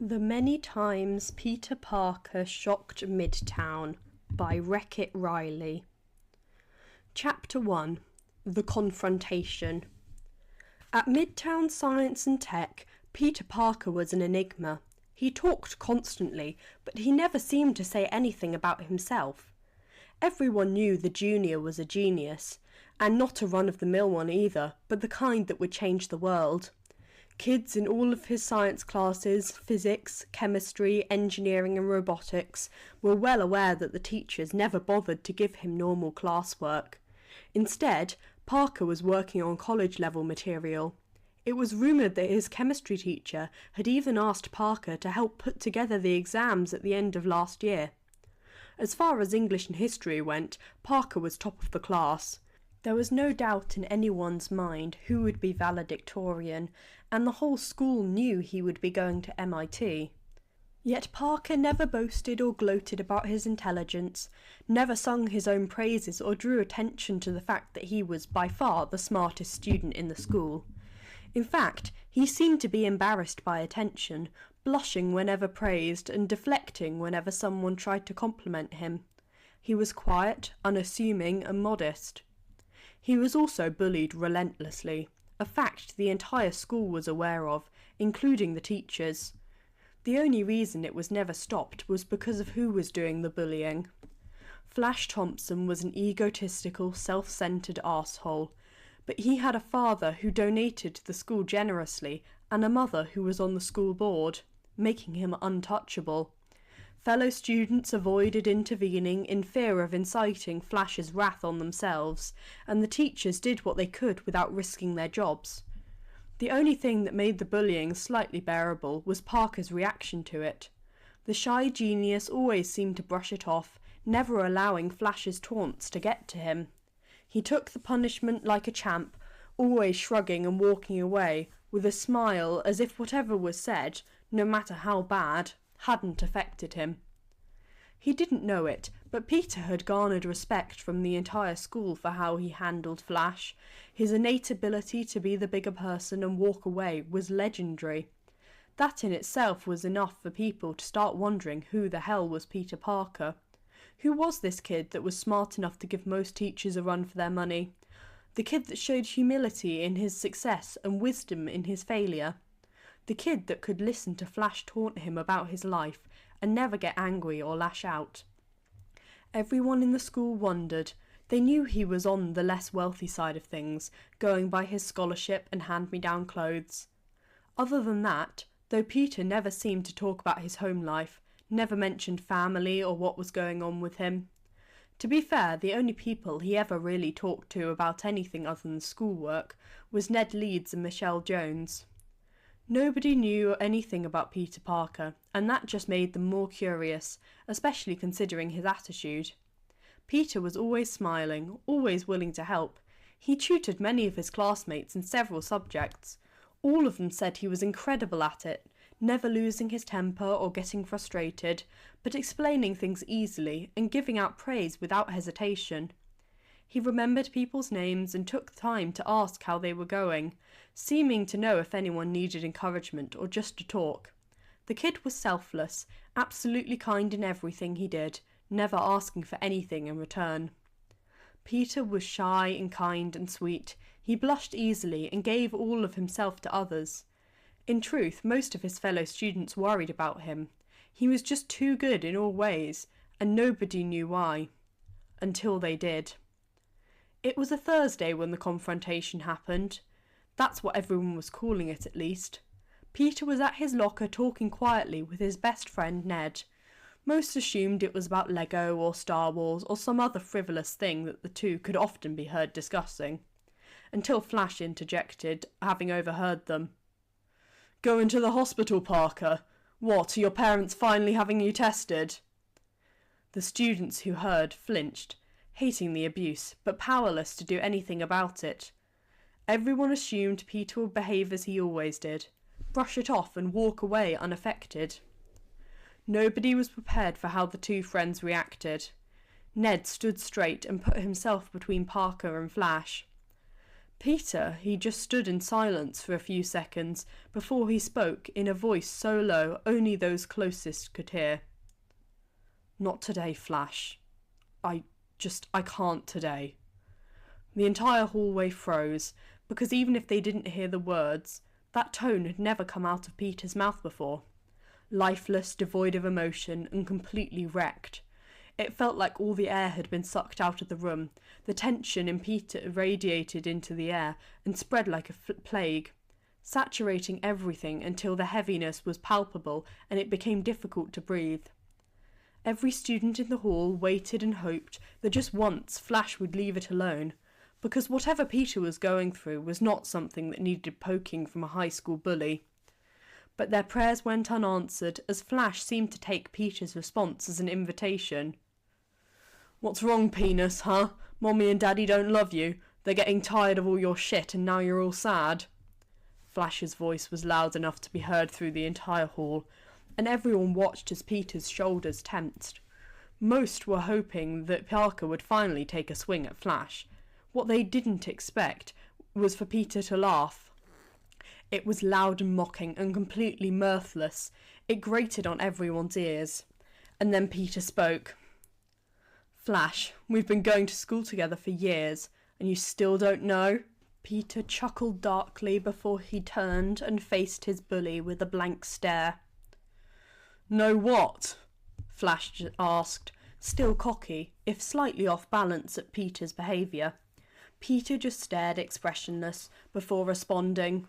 The Many Times Peter Parker Shocked Midtown by WreckItRiley. Chapter 1. The Confrontation. At Midtown Science and Tech, Peter Parker was an enigma. He talked constantly, but he never seemed to say anything about himself. Everyone knew the junior was a genius, and not a run-of-the-mill one either, but the kind that would change the world. Kids in all of his science classes, physics, chemistry, engineering and robotics, were well aware that the teachers never bothered to give him normal classwork. Instead, Parker was working on college-level material. It was rumoured that his chemistry teacher had even asked Parker to help put together the exams at the end of last year. As far as English and history went, Parker was top of the class. There was no doubt in anyone's mind who would be valedictorian, and the whole school knew he would be going to MIT. Yet Parker never boasted or gloated about his intelligence, never sung his own praises or drew attention to the fact that he was by far the smartest student in the school. In fact, he seemed to be embarrassed by attention, blushing whenever praised and deflecting whenever someone tried to compliment him. He was quiet, unassuming and modest. He was also bullied relentlessly, a fact the entire school was aware of, including the teachers. The only reason it was never stopped was because of who was doing the bullying. Flash Thompson was an egotistical, self-centered arsehole, but he had a father who donated to the school generously and a mother who was on the school board, making him untouchable. Fellow students avoided intervening in fear of inciting Flash's wrath on themselves, and the teachers did what they could without risking their jobs. The only thing that made the bullying slightly bearable was Parker's reaction to it. The shy genius always seemed to brush it off, never allowing Flash's taunts to get to him. He took the punishment like a champ, always shrugging and walking away, with a smile as if whatever was said, no matter how bad, hadn't affected him. He didn't know it, but Peter had garnered respect from the entire school for how he handled Flash. His innate ability to be the bigger person and walk away was legendary. That in itself was enough for people to start wondering who the hell was Peter Parker. Who was this kid that was smart enough to give most teachers a run for their money? The kid that showed humility in his success and wisdom in his failure? The kid that could listen to Flash taunt him about his life and never get angry or lash out? Everyone in the school wondered. They knew he was on the less wealthy side of things, going by his scholarship and hand-me-down clothes. Other than that, though Peter never seemed to talk about his home life, never mentioned family or what was going on with him. To be fair, the only people he ever really talked to about anything other than schoolwork was Ned Leeds and Michelle Jones. Nobody knew anything about Peter Parker, and that just made them more curious, especially considering his attitude. Peter was always smiling, always willing to help. He tutored many of his classmates in several subjects. All of them said he was incredible at it, never losing his temper or getting frustrated, but explaining things easily and giving out praise without hesitation. He remembered people's names and took time to ask how they were going, seeming to know if anyone needed encouragement or just to talk. The kid was selfless, absolutely kind in everything he did, never asking for anything in return. Peter was shy and kind and sweet. He blushed easily and gave all of himself to others. In truth, most of his fellow students worried about him. He was just too good in all ways, and nobody knew why. Until they did. It was a Thursday when the confrontation happened. That's what everyone was calling it, at least. Peter was at his locker talking quietly with his best friend Ned. Most assumed it was about Lego or Star Wars or some other frivolous thing that the two could often be heard discussing. Until Flash interjected, having overheard them. "Going to the hospital, Parker? What, are your parents finally having you tested?" The students who heard flinched, hating the abuse, but powerless to do anything about it. Everyone assumed Peter would behave as he always did, brush it off and walk away unaffected. Nobody was prepared for how the two friends reacted. Ned stood straight and put himself between Parker and Flash. Peter, he just stood in silence for a few seconds before he spoke in a voice so low only those closest could hear. "Not today, Flash. I can't today." The entire hallway froze, because even if they didn't hear the words, that tone had never come out of Peter's mouth before. Lifeless, devoid of emotion, and completely wrecked. It felt like all the air had been sucked out of the room. The tension in Peter radiated into the air and spread like a plague, saturating everything until the heaviness was palpable and it became difficult to breathe. Every student in the hall waited and hoped that just once Flash would leave it alone, because whatever Peter was going through was not something that needed poking from a high school bully. But their prayers went unanswered as Flash seemed to take Peter's response as an invitation. "What's wrong, Penis, huh? Mommy and Daddy don't love you. They're getting tired of all your shit and now you're all sad." Flash's voice was loud enough to be heard through the entire hall, and everyone watched as Peter's shoulders tensed. Most were hoping that Parker would finally take a swing at Flash. What they didn't expect was for Peter to laugh. It was loud and mocking and completely mirthless. It grated on everyone's ears. And then Peter spoke. "Flash, we've been going to school together for years, and you still don't know?" Peter chuckled darkly before he turned and faced his bully with a blank stare. "Know what?" Flash asked, still cocky, if slightly off balance at Peter's behaviour. Peter just stared expressionless before responding.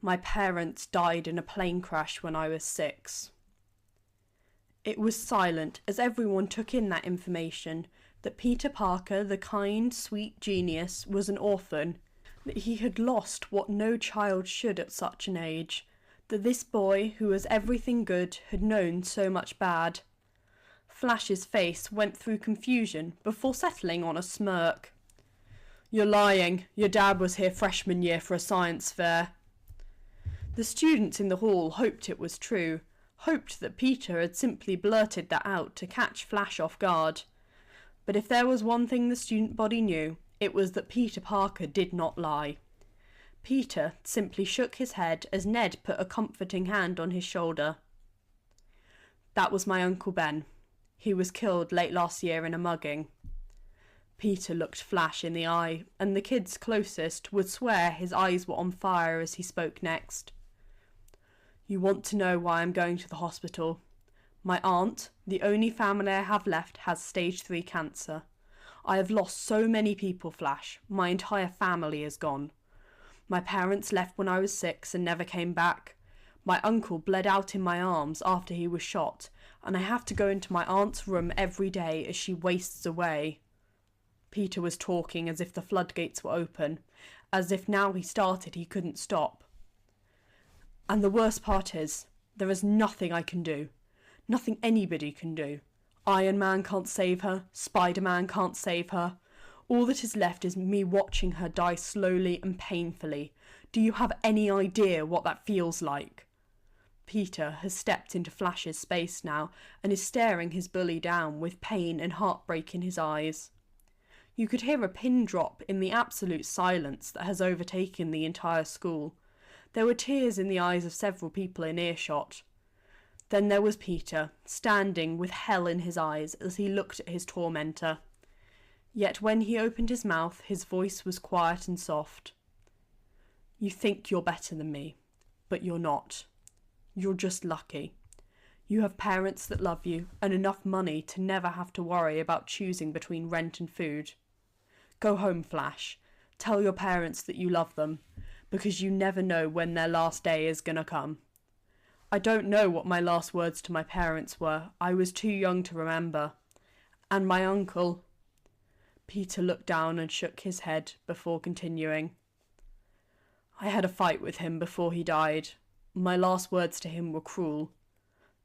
"My parents died in a plane crash when I was 6. It was silent as everyone took in that information, that Peter Parker, the kind, sweet genius, was an orphan, that he had lost what no child should at such an age, that this boy, who was everything good, had known so much bad. Flash's face went through confusion before settling on a smirk. "You're lying. Your dad was here freshman year for a science fair." The students in the hall hoped it was true, hoped that Peter had simply blurted that out to catch Flash off guard. But if there was one thing the student body knew, it was that Peter Parker did not lie. Peter simply shook his head as Ned put a comforting hand on his shoulder. "That was my Uncle Ben. He was killed late last year in a mugging." Peter looked Flash in the eye, and the kids closest would swear his eyes were on fire as he spoke next. "You want to know why I'm going to the hospital? My aunt, the only family I have left, has stage 3 cancer. I have lost so many people, Flash. My entire family is gone. My parents left when I was 6 and never came back. My uncle bled out in my arms after he was shot, and I have to go into my aunt's room every day as she wastes away." Peter was talking as if the floodgates were open, as if now he started he couldn't stop. "And the worst part is, there is nothing I can do. Nothing anybody can do. Iron Man can't save her. Spider-Man can't save her. All that is left is me watching her die slowly and painfully. Do you have any idea what that feels like?" Peter has stepped into Flash's space now and is staring his bully down with pain and heartbreak in his eyes. You could hear a pin drop in the absolute silence that has overtaken the entire school. There were tears in the eyes of several people in earshot. Then there was Peter, standing with hell in his eyes as he looked at his tormentor. Yet when he opened his mouth, his voice was quiet and soft. "You think you're better than me, but you're not. You're just lucky. You have parents that love you and enough money to never have to worry about choosing between rent and food. Go home, Flash. Tell your parents that you love them, because you never know when their last day is gonna come. I don't know what my last words to my parents were. I was too young to remember. And my uncle..." Peter looked down and shook his head before continuing. "I had a fight with him before he died. My last words to him were cruel.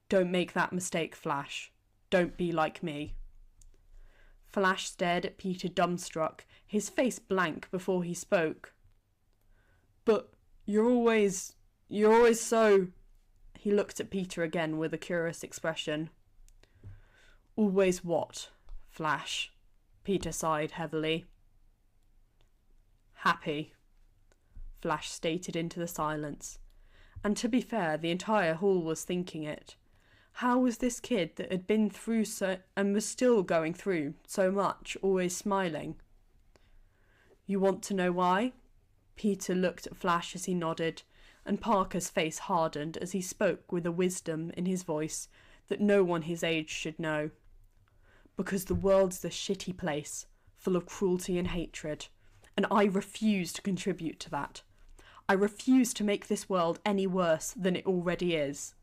Don't make that mistake, Flash. Don't be like me." Flash stared at Peter dumbstruck, his face blank before he spoke. "But you're always so..." He looked at Peter again with a curious expression. "Always what, Flash?" Peter sighed heavily. Happy, Flash stated into the silence. And to be fair, the entire hall was thinking it. How was this kid that had been through and was still going through so much always smiling? You want to know why? Peter looked at Flash as he nodded, and Parker's face hardened as he spoke with a wisdom in his voice that no one his age should know. Because the world's a shitty place, full of cruelty and hatred, and I refuse to contribute to that. I refuse to make this world any worse than it already is.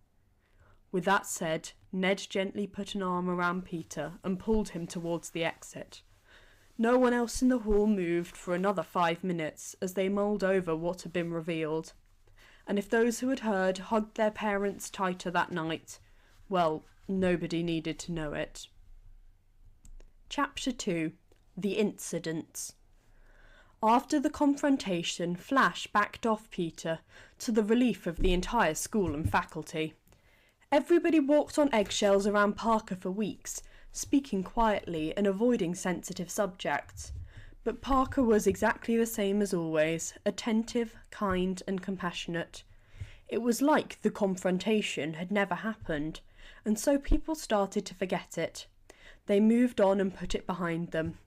With that said, Ned gently put an arm around Peter and pulled him towards the exit. No one else in the hall moved for another 5 minutes as they mulled over what had been revealed. And if those who had heard hugged their parents tighter that night, well, nobody needed to know it. Chapter 2. The Incidents. After the confrontation, Flash backed off Peter, to the relief of the entire school and faculty. Everybody walked on eggshells around Parker for weeks, speaking quietly and avoiding sensitive subjects. But Parker was exactly the same as always, attentive, kind and compassionate. It was like the confrontation had never happened, and so people started to forget it. They moved on and put it behind them.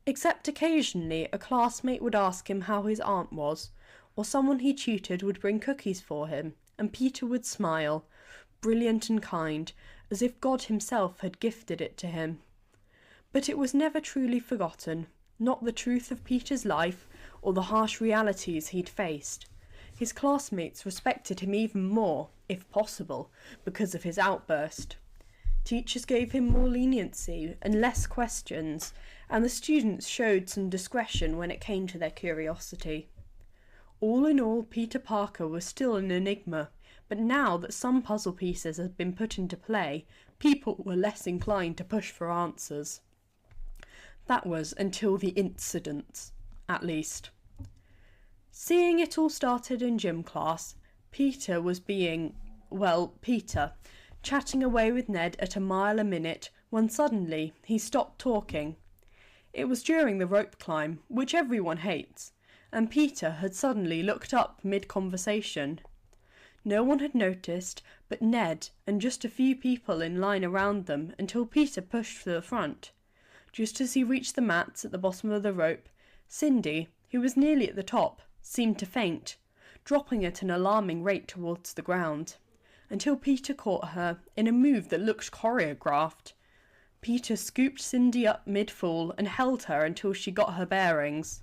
Except occasionally a classmate would ask him how his aunt was, or someone he tutored would bring cookies for him, and Peter would smile, brilliant and kind, as if God himself had gifted it to him. But it was never truly forgotten, not the truth of Peter's life or the harsh realities he'd faced. His classmates respected him even more, if possible, because of his outburst. Teachers gave him more leniency and less questions, and the students showed some discretion when it came to their curiosity. All in all, Peter Parker was still an enigma, but now that some puzzle pieces had been put into play, people were less inclined to push for answers. That was until the incidents, at least. Seeing it all started in gym class, Peter was being, Peter, chatting away with Ned at a mile a minute when suddenly he stopped talking. It was during the rope climb, which everyone hates, and Peter had suddenly looked up mid-conversation. No one had noticed but Ned and just a few people in line around them until Peter pushed to the front. Just as he reached the mats at the bottom of the rope, Cindy, who was nearly at the top, seemed to faint, dropping at an alarming rate towards the ground, until Peter caught her in a move that looked choreographed. Peter scooped Cindy up mid-fall and held her until she got her bearings.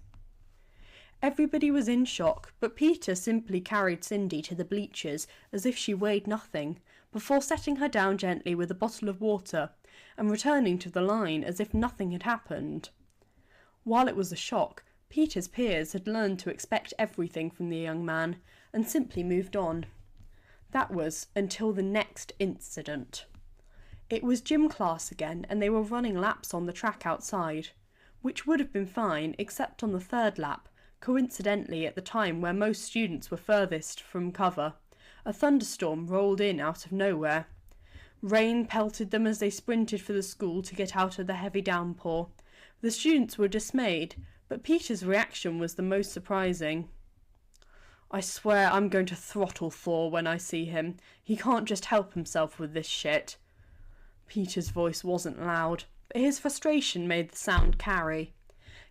Everybody was in shock, but Peter simply carried Cindy to the bleachers as if she weighed nothing, before setting her down gently with a bottle of water and returning to the line as if nothing had happened. While it was a shock, Peter's peers had learned to expect everything from the young man and simply moved on. That was until the next incident. It was gym class again, and they were running laps on the track outside, which would have been fine except on the third lap, coincidentally at the time where most students were furthest from cover. A thunderstorm rolled in out of nowhere. Rain pelted them as they sprinted for the school to get out of the heavy downpour. The students were dismayed, but Peter's reaction was the most surprising. I swear I'm going to throttle Thor when I see him. He can't just help himself with this shit. Peter's voice wasn't loud, but his frustration made the sound carry.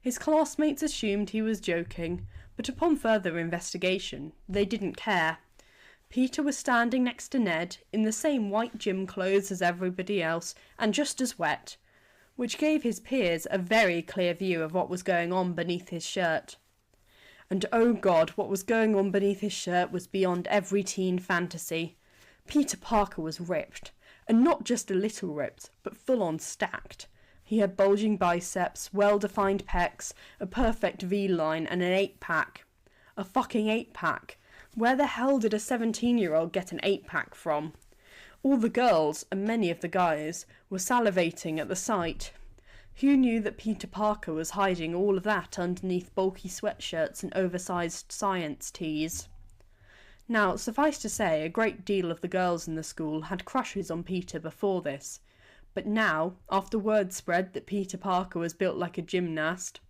His classmates assumed he was joking, but upon further investigation, they didn't care. Peter was standing next to Ned, in the same white gym clothes as everybody else, and just as wet, which gave his peers a very clear view of what was going on beneath his shirt. And oh God, what was going on beneath his shirt was beyond every teen fantasy. Peter Parker was ripped, and not just a little ripped, but full-on stacked. He had bulging biceps, well-defined pecs, a perfect V-line, and an 8-pack. A fucking 8-pack. Where the hell did a 17-year-old get an 8-pack from? All the girls, and many of the guys, were salivating at the sight. Who knew that Peter Parker was hiding all of that underneath bulky sweatshirts and oversized science tees? Now, suffice to say, a great deal of the girls in the school had crushes on Peter before this, but now, after word spread that Peter Parker was built like a gymnast,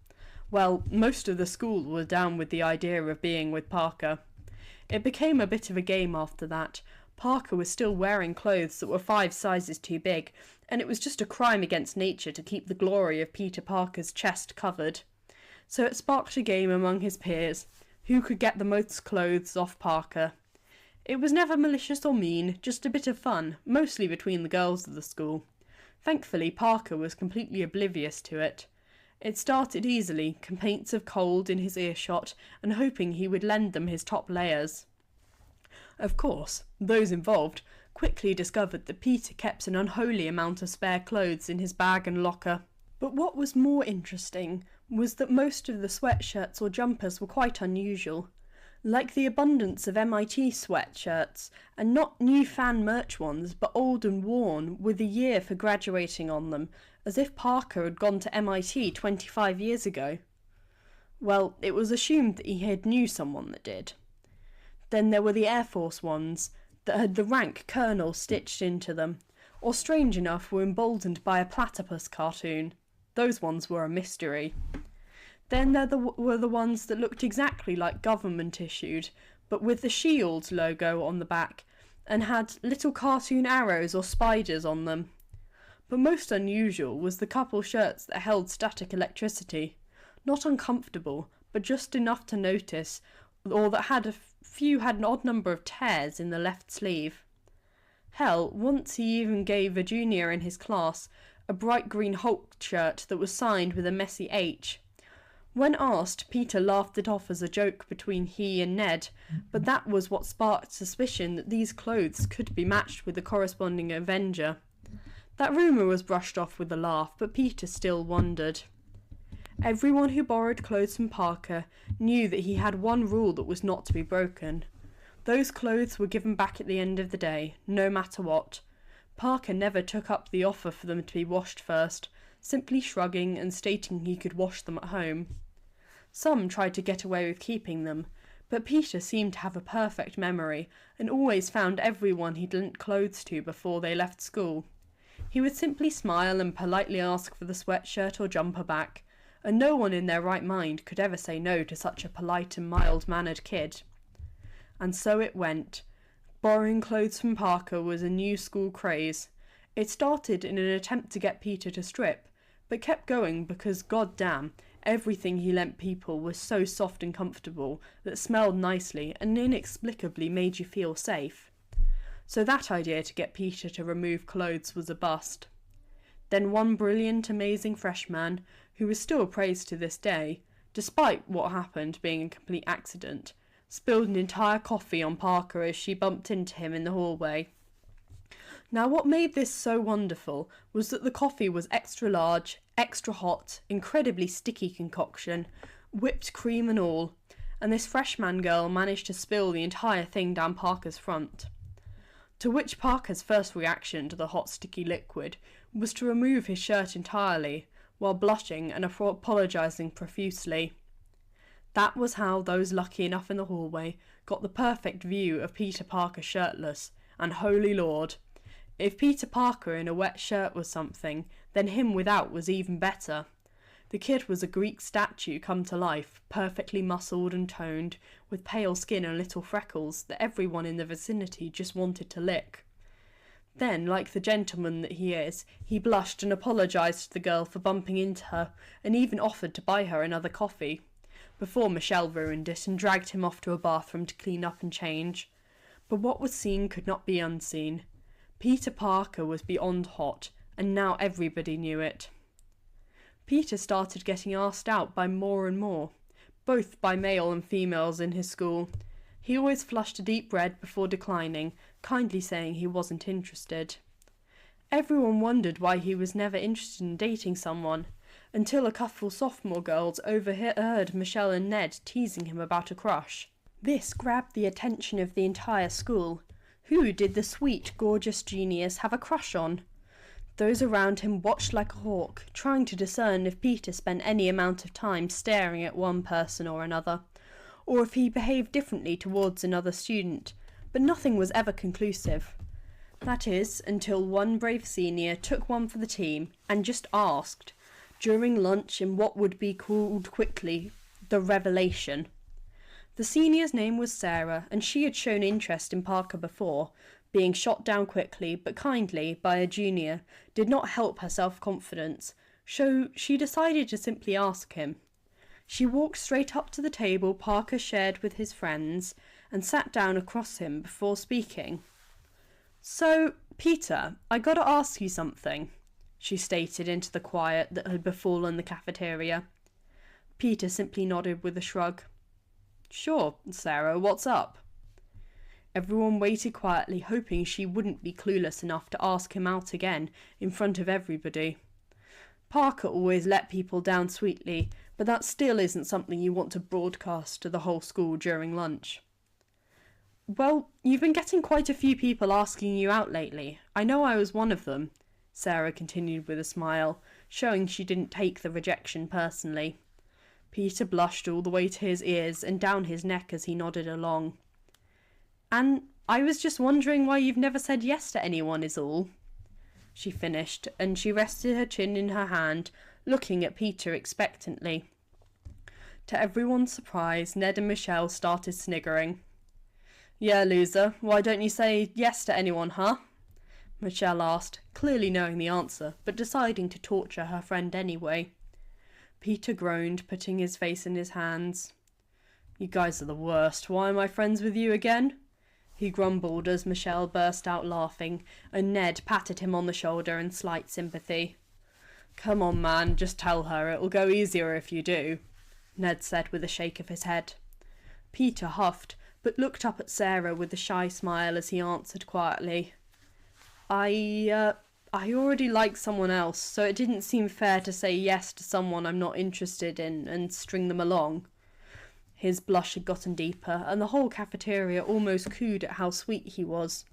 Well, most of the school were down with the idea of being with Parker. It became a bit of a game after that. Parker was still wearing clothes that were 5 sizes too big, and it was just a crime against nature to keep the glory of Peter Parker's chest covered. So it sparked a game among his peers. Who could get the most clothes off Parker? It was never malicious or mean, just a bit of fun, mostly between the girls of the school. Thankfully, Parker was completely oblivious to it. It started easily, complaints of cold in his earshot, and hoping he would lend them his top layers. Of course, those involved quickly discovered that Peter kept an unholy amount of spare clothes in his bag and locker. But what was more interesting was that most of the sweatshirts or jumpers were quite unusual. Like the abundance of MIT sweatshirts, and not new fan merch ones, but old and worn, with a year for graduating on them, as if Parker had gone to MIT 25 years ago. Well, it was assumed that he had knew someone that did. Then there were the Air Force ones, that had the rank colonel stitched into them, or strange enough were emboldened by a platypus cartoon. Those ones were a mystery. Then there were the ones that looked exactly like government issued, but with the SHIELD logo on the back, and had little cartoon arrows or spiders on them. But most unusual was the couple shirts that held static electricity. Not uncomfortable, but just enough to notice, or that had had an odd number of tears in the left sleeve. Hell, once he even gave a junior in his class a bright green Hulk shirt that was signed with a messy H. When asked, Peter laughed it off as a joke between he and Ned, but that was what sparked suspicion that these clothes could be matched with the corresponding Avenger. That rumour was brushed off with a laugh, but Peter still wondered. Everyone who borrowed clothes from Parker knew that he had one rule that was not to be broken. Those clothes were given back at the end of the day, no matter what. Parker never took up the offer for them to be washed first, simply shrugging and stating he could wash them at home. Some tried to get away with keeping them, but Peter seemed to have a perfect memory and always found everyone he'd lent clothes to before they left school. He would simply smile and politely ask for the sweatshirt or jumper back, and no one in their right mind could ever say no to such a polite and mild-mannered kid. And so it went. Borrowing clothes from Parker was a new school craze. It started in an attempt to get Peter to strip, but kept going because, goddamn, everything he lent people was so soft and comfortable that smelled nicely and inexplicably made you feel safe. So that idea to get Peter to remove clothes was a bust. Then one brilliant, amazing freshman, who is still praised to this day, despite what happened being a complete accident, spilled an entire coffee on Parker as she bumped into him in the hallway. Now what made this so wonderful was that the coffee was extra large, extra hot, incredibly sticky concoction, whipped cream and all, and this freshman girl managed to spill the entire thing down Parker's front. To which Parker's first reaction to the hot sticky liquid was to remove his shirt entirely, while blushing and apologising profusely. That was how those lucky enough in the hallway got the perfect view of Peter Parker shirtless, and holy Lord, if Peter Parker in a wet shirt was something, then him without was even better. The kid was a Greek statue come to life, perfectly muscled and toned, with pale skin and little freckles that everyone in the vicinity just wanted to lick. Then, like the gentleman that he is, he blushed and apologised to the girl for bumping into her, and even offered to buy her another coffee, before Michelle ruined it and dragged him off to a bathroom to clean up and change. But what was seen could not be unseen. Peter Parker was beyond hot, and now everybody knew it. Peter started getting asked out by more and more, both by male and females in his school. He always flushed a deep red before declining, kindly saying he wasn't interested. Everyone wondered why he was never interested in dating someone, until a couple sophomore girls overheard Michelle and Ned teasing him about a crush. This grabbed the attention of the entire school. Who did the sweet, gorgeous genius have a crush on? Those around him watched like a hawk, trying to discern if Peter spent any amount of time staring at one person or another, or if he behaved differently towards another student, but nothing was ever conclusive. That is, until one brave senior took one for the team and just asked, during lunch in what would be called quickly the revelation. The senior's name was Sarah, and she had shown interest in Parker before. Being shot down quickly but kindly by a junior did not help her self-confidence, so she decided to simply ask him. She walked straight up to the table Parker shared with his friends and sat down across him before speaking. "So, Peter, I gotta ask you something," she stated into the quiet that had befallen the cafeteria. Peter simply nodded with a shrug. "Sure, Sarah, what's up?" Everyone waited quietly, hoping she wouldn't be clueless enough to ask him out again in front of everybody. Parker always let people down sweetly, but that still isn't something you want to broadcast to the whole school during lunch. "Well, you've been getting quite a few people asking you out lately. I know I was one of them," Sarah continued with a smile, showing she didn't take the rejection personally. Peter blushed all the way to his ears and down his neck as he nodded along. "And I was just wondering why you've never said yes to anyone is all," she finished, and she rested her chin in her hand, looking at Peter expectantly. To everyone's surprise, Ned and Michelle started sniggering. "Yeah, loser, why don't you say yes to anyone, huh?" Michelle asked, clearly knowing the answer, but deciding to torture her friend anyway. Peter groaned, putting his face in his hands. "You guys are the worst. Why am I friends with you again?" he grumbled as Michelle burst out laughing, and Ned patted him on the shoulder in slight sympathy. "Come on, man, just tell her. It'll go easier if you do," Ned said with a shake of his head. Peter huffed, but looked up at Sarah with a shy smile as he answered quietly. I already like someone else, so it didn't seem fair to say yes to someone I'm not interested in and string them along." His blush had gotten deeper, and the whole cafeteria almost cooed at how sweet he was.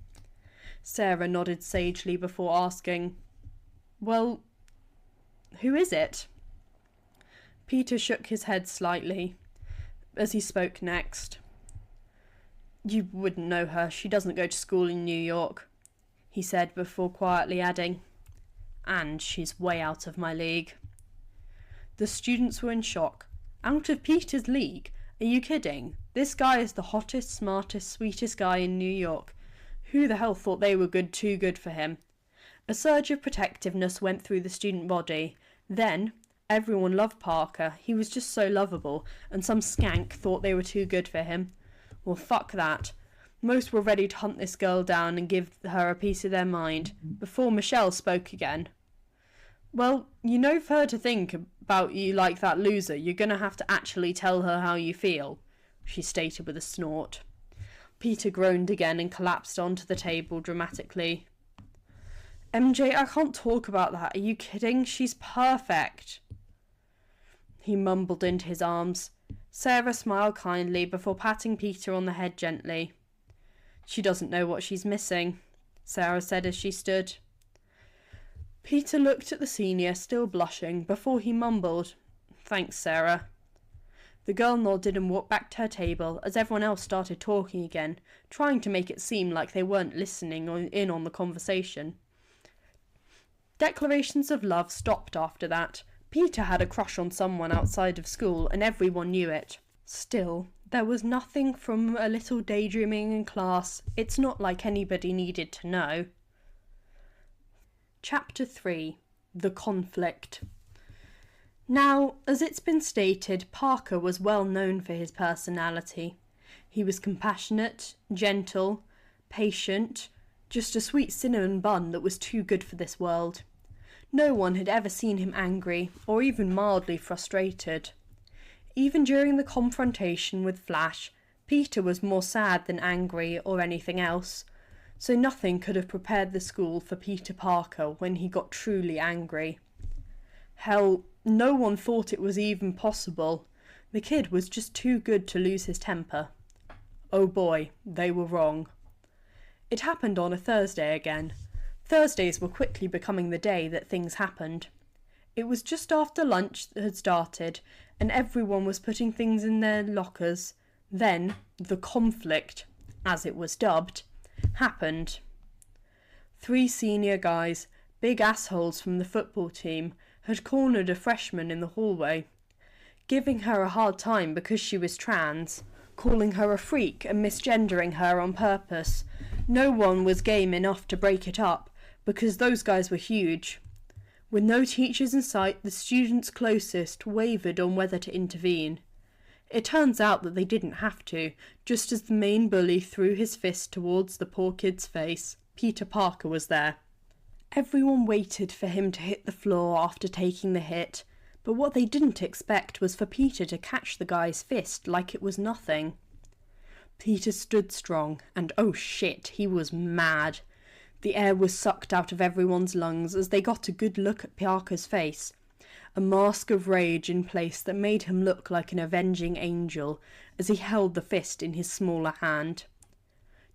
Sarah nodded sagely before asking, "Well, who is it?" Peter shook his head slightly as he spoke next. "You wouldn't know her. She doesn't go to school in New York," he said before quietly adding, "and she's way out of my league." The students were in shock. Out of Peter's league? Are you kidding? This guy is the hottest, smartest, sweetest guy in New York. Who the hell thought they were too good for him? A surge of protectiveness went through the student body. Then, everyone loved Parker. He was just so lovable, and some skank thought they were too good for him. Well, fuck that. Most were ready to hunt this girl down and give her a piece of their mind, before Michelle spoke again. "Well, you know, for her to think about you like that loser, you're gonna have to actually tell her how you feel," she stated with a snort. Peter groaned again and collapsed onto the table dramatically. "MJ, I can't talk about that. Are you kidding? She's perfect." He mumbled into his arms. Sarah smiled kindly before patting Peter on the head gently. "She doesn't know what she's missing," Sarah said as she stood. Peter looked at the senior, still blushing, before he mumbled, "Thanks, Sarah." The girl nodded and walked back to her table as everyone else started talking again, trying to make it seem like they weren't listening in on the conversation. Declarations of love stopped after that. Peter had a crush on someone outside of school, and everyone knew it. Still, there was nothing from a little daydreaming in class. It's not like anybody needed to know. Chapter 3. The Conflict. Now, as it's been stated, Parker was well known for his personality. He was compassionate, gentle, patient, just a sweet cinnamon bun that was too good for this world. No one had ever seen him angry, or even mildly frustrated. Even during the confrontation with Flash, Peter was more sad than angry or anything else, so nothing could have prepared the school for Peter Parker when he got truly angry. Hell, no one thought it was even possible. The kid was just too good to lose his temper. Oh boy, they were wrong. It happened on a Thursday again. Thursdays were quickly becoming the day that things happened. It was just after lunch had started, and everyone was putting things in their lockers. Then, the conflict, as it was dubbed, happened. 3 senior guys, big assholes from the football team, had cornered a freshman in the hallway, giving her a hard time because she was trans, calling her a freak and misgendering her on purpose. No one was game enough to break it up, because those guys were huge. With no teachers in sight, the students closest wavered on whether to intervene. It turns out that they didn't have to, just as the main bully threw his fist towards the poor kid's face. Peter Parker was there. Everyone waited for him to hit the floor after taking the hit, but what they didn't expect was for Peter to catch the guy's fist like it was nothing. Peter stood strong, and oh shit, he was mad. The air was sucked out of everyone's lungs as they got a good look at Parker's face, a mask of rage in place that made him look like an avenging angel as he held the fist in his smaller hand.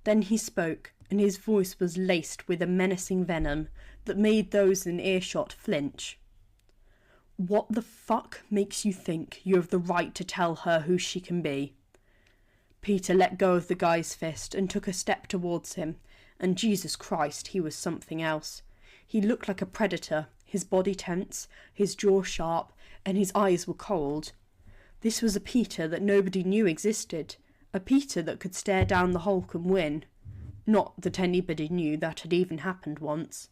Then he spoke, and his voice was laced with a menacing venom that made those in earshot flinch. "What the fuck makes you think you have the right to tell her who she can be?" Peter let go of the guy's fist and took a step towards him, and Jesus Christ, he was something else. He looked like a predator, his body tense, his jaw sharp, and his eyes were cold. This was a Peter that nobody knew existed, a Peter that could stare down the Hulk and win. Not that anybody knew that had even happened once.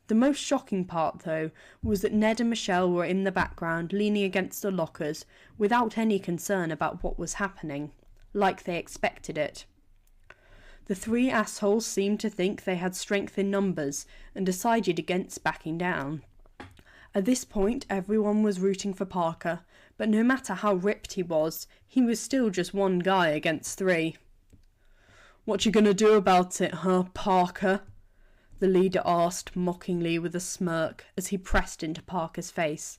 The most shocking part, though, was that Ned and Michelle were in the background leaning against the lockers without any concern about what was happening, like they expected it. The three assholes seemed to think they had strength in numbers and decided against backing down. At this point, everyone was rooting for Parker, but no matter how ripped he was still just one guy against three. "What you gonna do about it, huh, Parker?" the leader asked mockingly with a smirk as he pressed into Parker's face.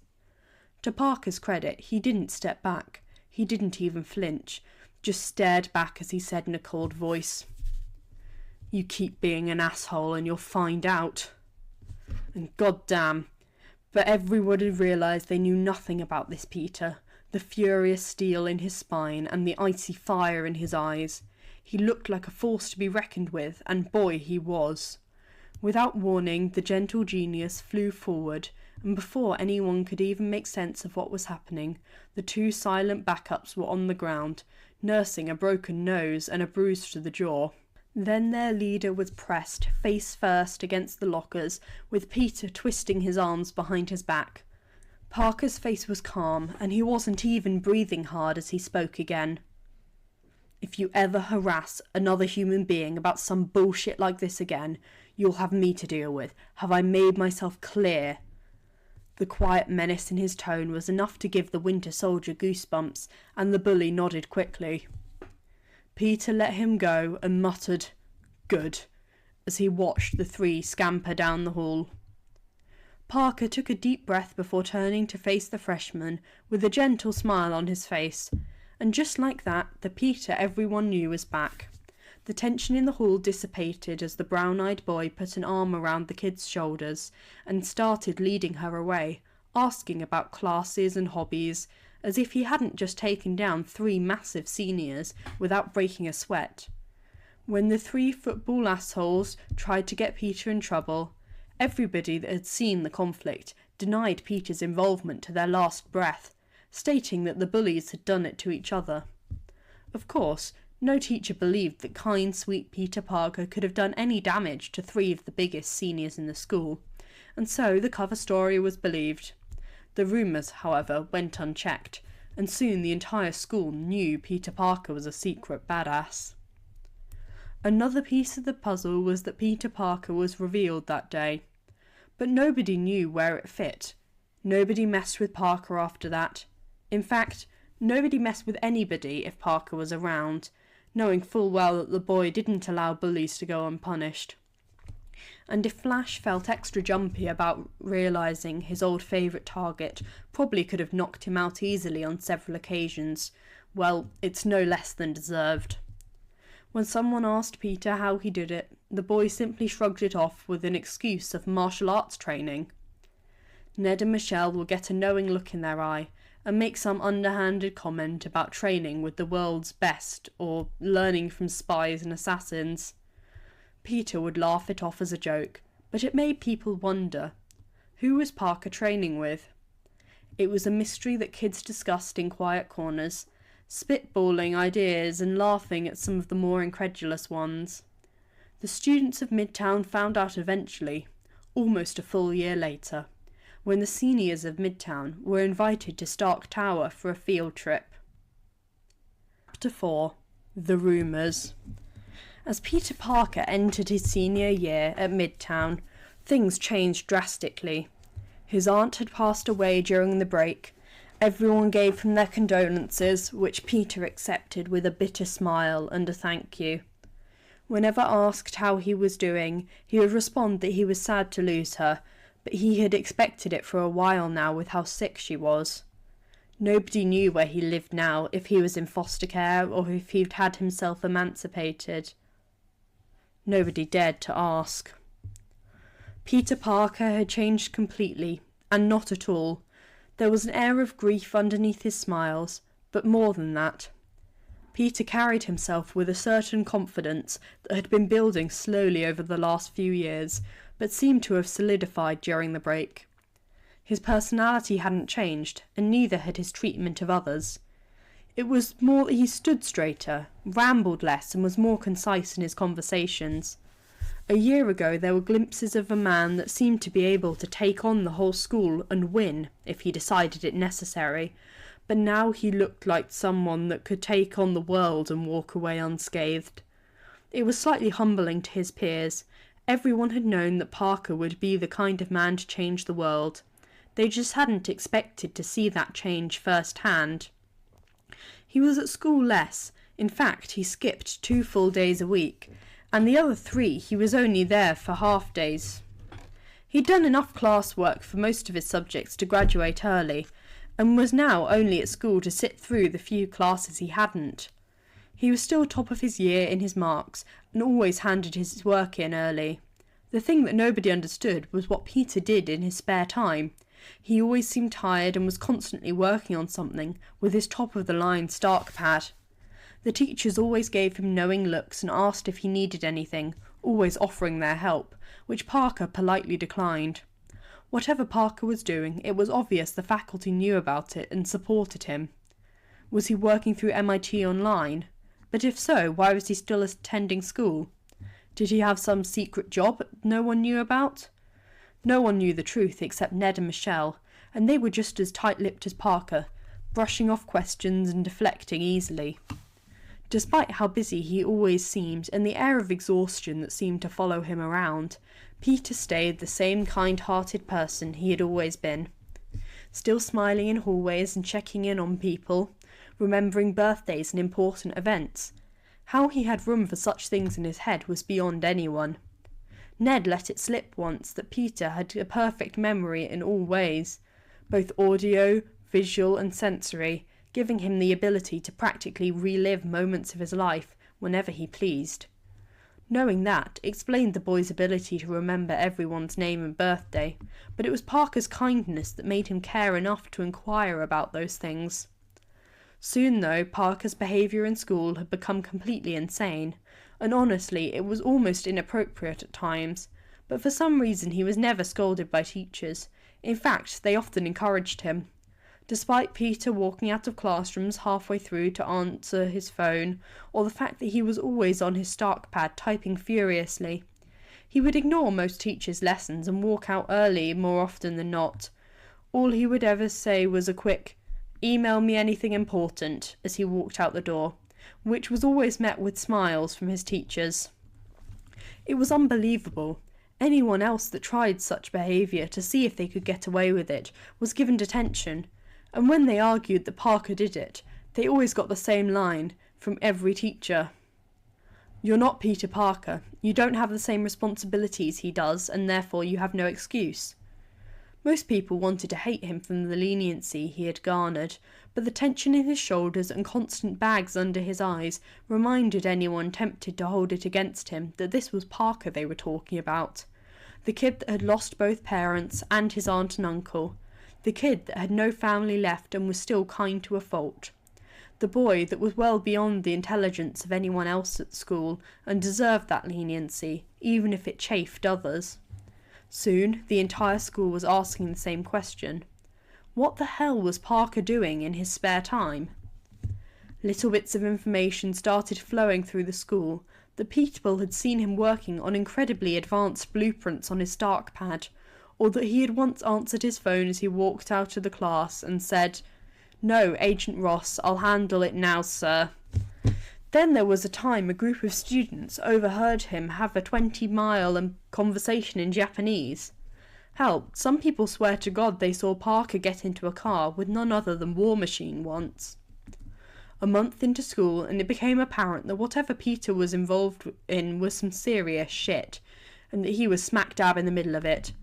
To Parker's credit, he didn't step back. He didn't even flinch, just stared back as he said in a cold voice, "You keep being an asshole and you'll find out." And goddamn, but everyone had realised they knew nothing about this Peter, the furious steel in his spine and the icy fire in his eyes. He looked like a force to be reckoned with, and boy, he was. Without warning, the gentle genius flew forward, and before anyone could even make sense of what was happening, the two silent backups were on the ground, nursing a broken nose and a bruise to the jaw. Then their leader was pressed face first against the lockers, with Peter twisting his arms behind his back. Parker's face was calm, and he wasn't even breathing hard as he spoke again. "If you ever harass another human being about some bullshit like this again, you'll have me to deal with. Have I made myself clear?" The quiet menace in his tone was enough to give the Winter Soldier goosebumps, and the bully nodded quickly. Peter let him go and muttered, "Good," as he watched the three scamper down the hall. Parker took a deep breath before turning to face the freshman with a gentle smile on his face, and just like that, the Peter everyone knew was back. The tension in the hall dissipated as the brown-eyed boy put an arm around the kid's shoulders and started leading her away, asking about classes and hobbies, as if he hadn't just taken down three massive seniors without breaking a sweat. When the three football assholes tried to get Peter in trouble, everybody that had seen the conflict denied Peter's involvement to their last breath, stating that the bullies had done it to each other. Of course, no teacher believed that kind, sweet Peter Parker could have done any damage to three of the biggest seniors in the school, and so the cover story was believed. The rumours, however, went unchecked, and soon the entire school knew Peter Parker was a secret badass. Another piece of the puzzle was that Peter Parker was revealed that day, but nobody knew where it fit. Nobody messed with Parker after that. In fact, nobody messed with anybody if Parker was around, knowing full well that the boy didn't allow bullies to go unpunished. And if Flash felt extra jumpy about realising his old favourite target probably could have knocked him out easily on several occasions, well, it's no less than deserved. When someone asked Peter how he did it, the boy simply shrugged it off with an excuse of martial arts training. Ned and Michelle will get a knowing look in their eye and make some underhanded comment about training with the world's best or learning from spies and assassins. Peter would laugh it off as a joke, but it made people wonder. Who was Parker training with? It was a mystery that kids discussed in quiet corners, spitballing ideas and laughing at some of the more incredulous ones. The students of Midtown found out eventually, almost a full year later, when the seniors of Midtown were invited to Stark Tower for a field trip. Chapter 4. The Rumours. As Peter Parker entered his senior year at Midtown, things changed drastically. His aunt had passed away during the break. Everyone gave him their condolences, which Peter accepted with a bitter smile and a thank you. Whenever asked how he was doing, he would respond that he was sad to lose her, but he had expected it for a while now with how sick she was. Nobody knew where he lived now, if he was in foster care or if he'd had himself emancipated. Nobody dared to ask. Peter Parker had changed completely, and not at all. There was an air of grief underneath his smiles, but more than that. Peter carried himself with a certain confidence that had been building slowly over the last few years, but seemed to have solidified during the break. His personality hadn't changed, and neither had his treatment of others. It was more that he stood straighter, rambled less, and was more concise in his conversations. A year ago there were glimpses of a man that seemed to be able to take on the whole school and win, if he decided it necessary, but now he looked like someone that could take on the world and walk away unscathed. It was slightly humbling to his peers. Everyone had known that Parker would be the kind of man to change the world. They just hadn't expected to see that change firsthand. He was at school less. In fact, he skipped 2 full days a week, and the other 3 he was only there for half days. He'd done enough classwork for most of his subjects to graduate early, and was now only at school to sit through the few classes he hadn't. He was still top of his year in his marks, and always handed his work in early. The thing that nobody understood was what Peter did in his spare time. He always seemed tired and was constantly working on something with his top-of-the-line Stark pad. The teachers always gave him knowing looks and asked if he needed anything, always offering their help, which Parker politely declined. Whatever Parker was doing, it was obvious the faculty knew about it and supported him. Was he working through MIT online? But if so, why was he still attending school? Did he have some secret job no one knew about? No one knew the truth except Ned and Michelle, and they were just as tight-lipped as Parker, brushing off questions and deflecting easily. Despite how busy he always seemed and the air of exhaustion that seemed to follow him around, Peter stayed the same kind-hearted person he had always been. Still smiling in hallways and checking in on people, remembering birthdays and important events. How he had room for such things in his head was beyond anyone. Ned let it slip once that Peter had a perfect memory in all ways, both audio, visual and sensory, giving him the ability to practically relive moments of his life whenever he pleased. Knowing that explained the boy's ability to remember everyone's name and birthday, but it was Parker's kindness that made him care enough to inquire about those things. Soon, though, Parker's behaviour in school had become completely insane, and honestly it was almost inappropriate at times, but for some reason he was never scolded by teachers. In fact, they often encouraged him. Despite Peter walking out of classrooms halfway through to answer his phone, or the fact that he was always on his Stark pad typing furiously, he would ignore most teachers' lessons and walk out early more often than not. All he would ever say was a quick, "Email me anything important," as he walked out the door, which was always met with smiles from his teachers. It was unbelievable. Anyone else that tried such behaviour to see if they could get away with it was given detention, and when they argued that Parker did it, they always got the same line from every teacher. "You're not Peter Parker. You don't have the same responsibilities he does, and therefore you have no excuse." Most people wanted to hate him from the leniency he had garnered, but the tension in his shoulders and constant bags under his eyes reminded anyone tempted to hold it against him that this was Parker they were talking about. The kid that had lost both parents and his aunt and uncle. The kid that had no family left and was still kind to a fault. The boy that was well beyond the intelligence of anyone else at school and deserved that leniency, even if it chafed others. Soon, the entire school was asking the same question. What the hell was Parker doing in his spare time? Little bits of information started flowing through the school that people had seen him working on incredibly advanced blueprints on his Stark pad, or that he had once answered his phone as he walked out of the class and said, "No, Agent Ross, I'll handle it now, sir." Then there was a time a group of students overheard him have a 20-mile conversation in Japanese. Hell, some people swear to God they saw Parker get into a car with none other than War Machine once. A month into school, and it became apparent that whatever Peter was involved in was some serious shit, and that he was smack dab in the middle of it.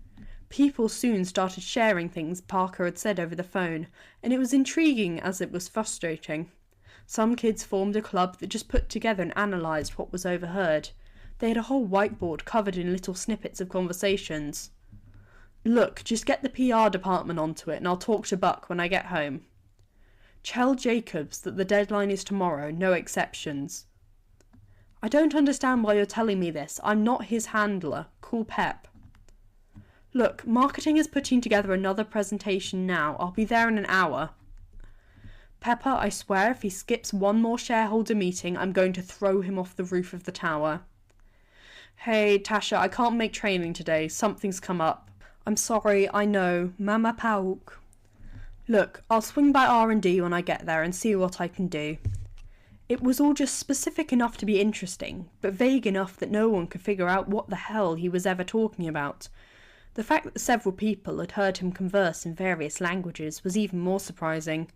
People soon started sharing things Parker had said over the phone, and it was intriguing as it was frustrating. Some kids formed a club that just put together and analysed what was overheard. They had a whole whiteboard covered in little snippets of conversations. "Look, just get the PR department onto it and I'll talk to Buck when I get home. Tell Jacobs that the deadline is tomorrow, no exceptions." "I don't understand why you're telling me this. I'm not his handler. Cool Pep." "Look, marketing is putting together another presentation now. I'll be there in an hour." "Pepper, I swear if he skips one more shareholder meeting, I'm going to throw him off the roof of the tower." "Hey, Tasha, I can't make training today. Something's come up." "I'm sorry, I know. Mama Pauk." "Look, I'll swing by R&D when I get there and see what I can do." It was all just specific enough to be interesting, but vague enough that no one could figure out what the hell he was ever talking about. The fact that several people had heard him converse in various languages was even more surprising.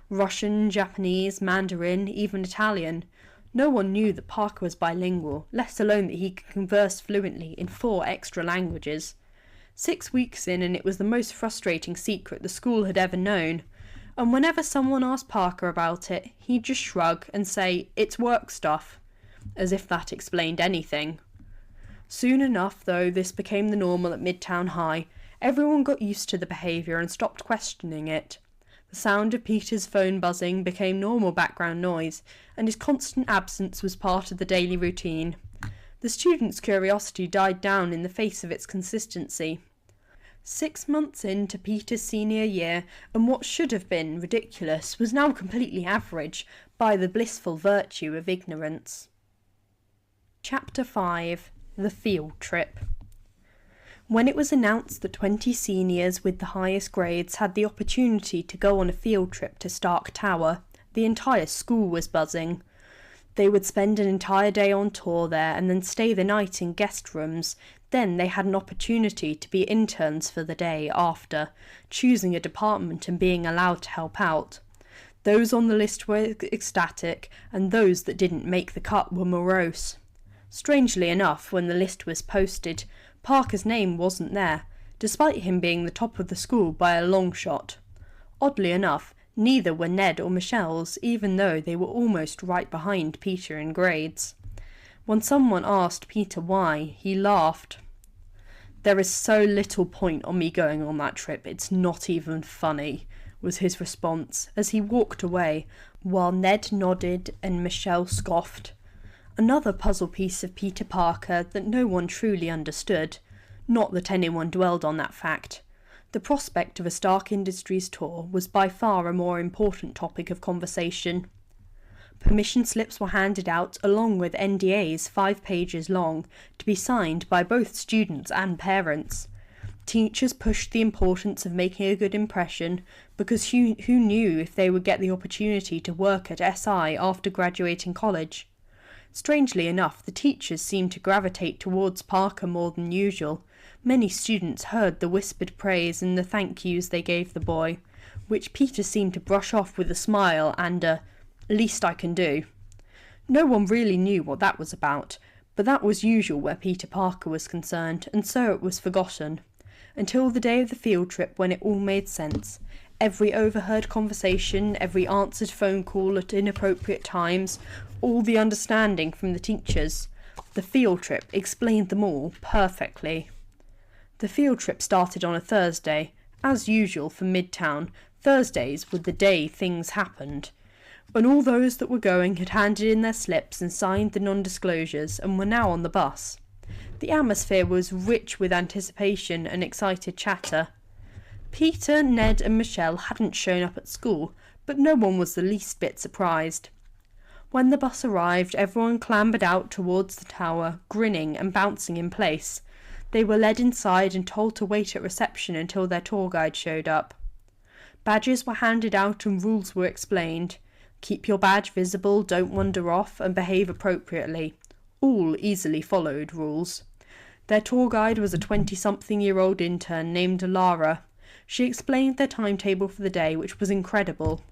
Russian, Japanese, Mandarin, even Italian. No one knew that Parker was bilingual, let alone that he could converse fluently in 4 extra languages. 6 weeks in, and it was the most frustrating secret the school had ever known. And whenever someone asked Parker about it, he'd just shrug and say, "It's work stuff," as if that explained anything. Soon enough, though, this became the normal at Midtown High. Everyone got used to the behaviour and stopped questioning it. The sound of Peter's phone buzzing became normal background noise, and his constant absence was part of the daily routine. The students' curiosity died down in the face of its consistency. 6 months into Peter's senior year, and what should have been ridiculous was now completely average by the blissful virtue of ignorance. Chapter 5. The Field Trip. When it was announced that 20 seniors with the highest grades had the opportunity to go on a field trip to Stark Tower, the entire school was buzzing. They would spend an entire day on tour there and then stay the night in guest rooms. Then they had an opportunity to be interns for the day after, choosing a department and being allowed to help out. Those on the list were ecstatic, and those that didn't make the cut were morose. Strangely enough, when the list was posted, Parker's name wasn't there, despite him being the top of the school by a long shot. Oddly enough, neither were Ned or Michelle's, even though they were almost right behind Peter in grades. When someone asked Peter why, he laughed. "There is so little point on me going on that trip, it's not even funny," was his response as he walked away, while Ned nodded and Michelle scoffed. Another puzzle piece of Peter Parker that no one truly understood. Not that anyone dwelled on that fact. The prospect of a Stark Industries tour was by far a more important topic of conversation. Permission slips were handed out along with NDAs 5 pages long to be signed by both students and parents. Teachers pushed the importance of making a good impression because who knew if they would get the opportunity to work at SI after graduating college. Strangely enough, the teachers seemed to gravitate towards Parker more than usual. Many students heard the whispered praise and the thank yous they gave the boy, which Peter seemed to brush off with a smile and a "least I can do." No one really knew what that was about, but that was usual where Peter Parker was concerned, and so it was forgotten. Until the day of the field trip when it all made sense. Every overheard conversation, every answered phone call at inappropriate times, all the understanding from the teachers. The field trip explained them all perfectly. The field trip started on a Thursday. As usual for Midtown, Thursdays were the day things happened. And all those that were going had handed in their slips and signed the non-disclosures and were now on the bus. The atmosphere was rich with anticipation and excited chatter. Peter, Ned and Michelle hadn't shown up at school, but no one was the least bit surprised. When the bus arrived, everyone clambered out towards the tower, grinning and bouncing in place. They were led inside and told to wait at reception until their tour guide showed up. Badges were handed out and rules were explained. Keep your badge visible, don't wander off, and behave appropriately. All easily followed rules. Their tour guide was a 20-something-year-old intern named Lara. She explained their timetable for the day, which was incredible.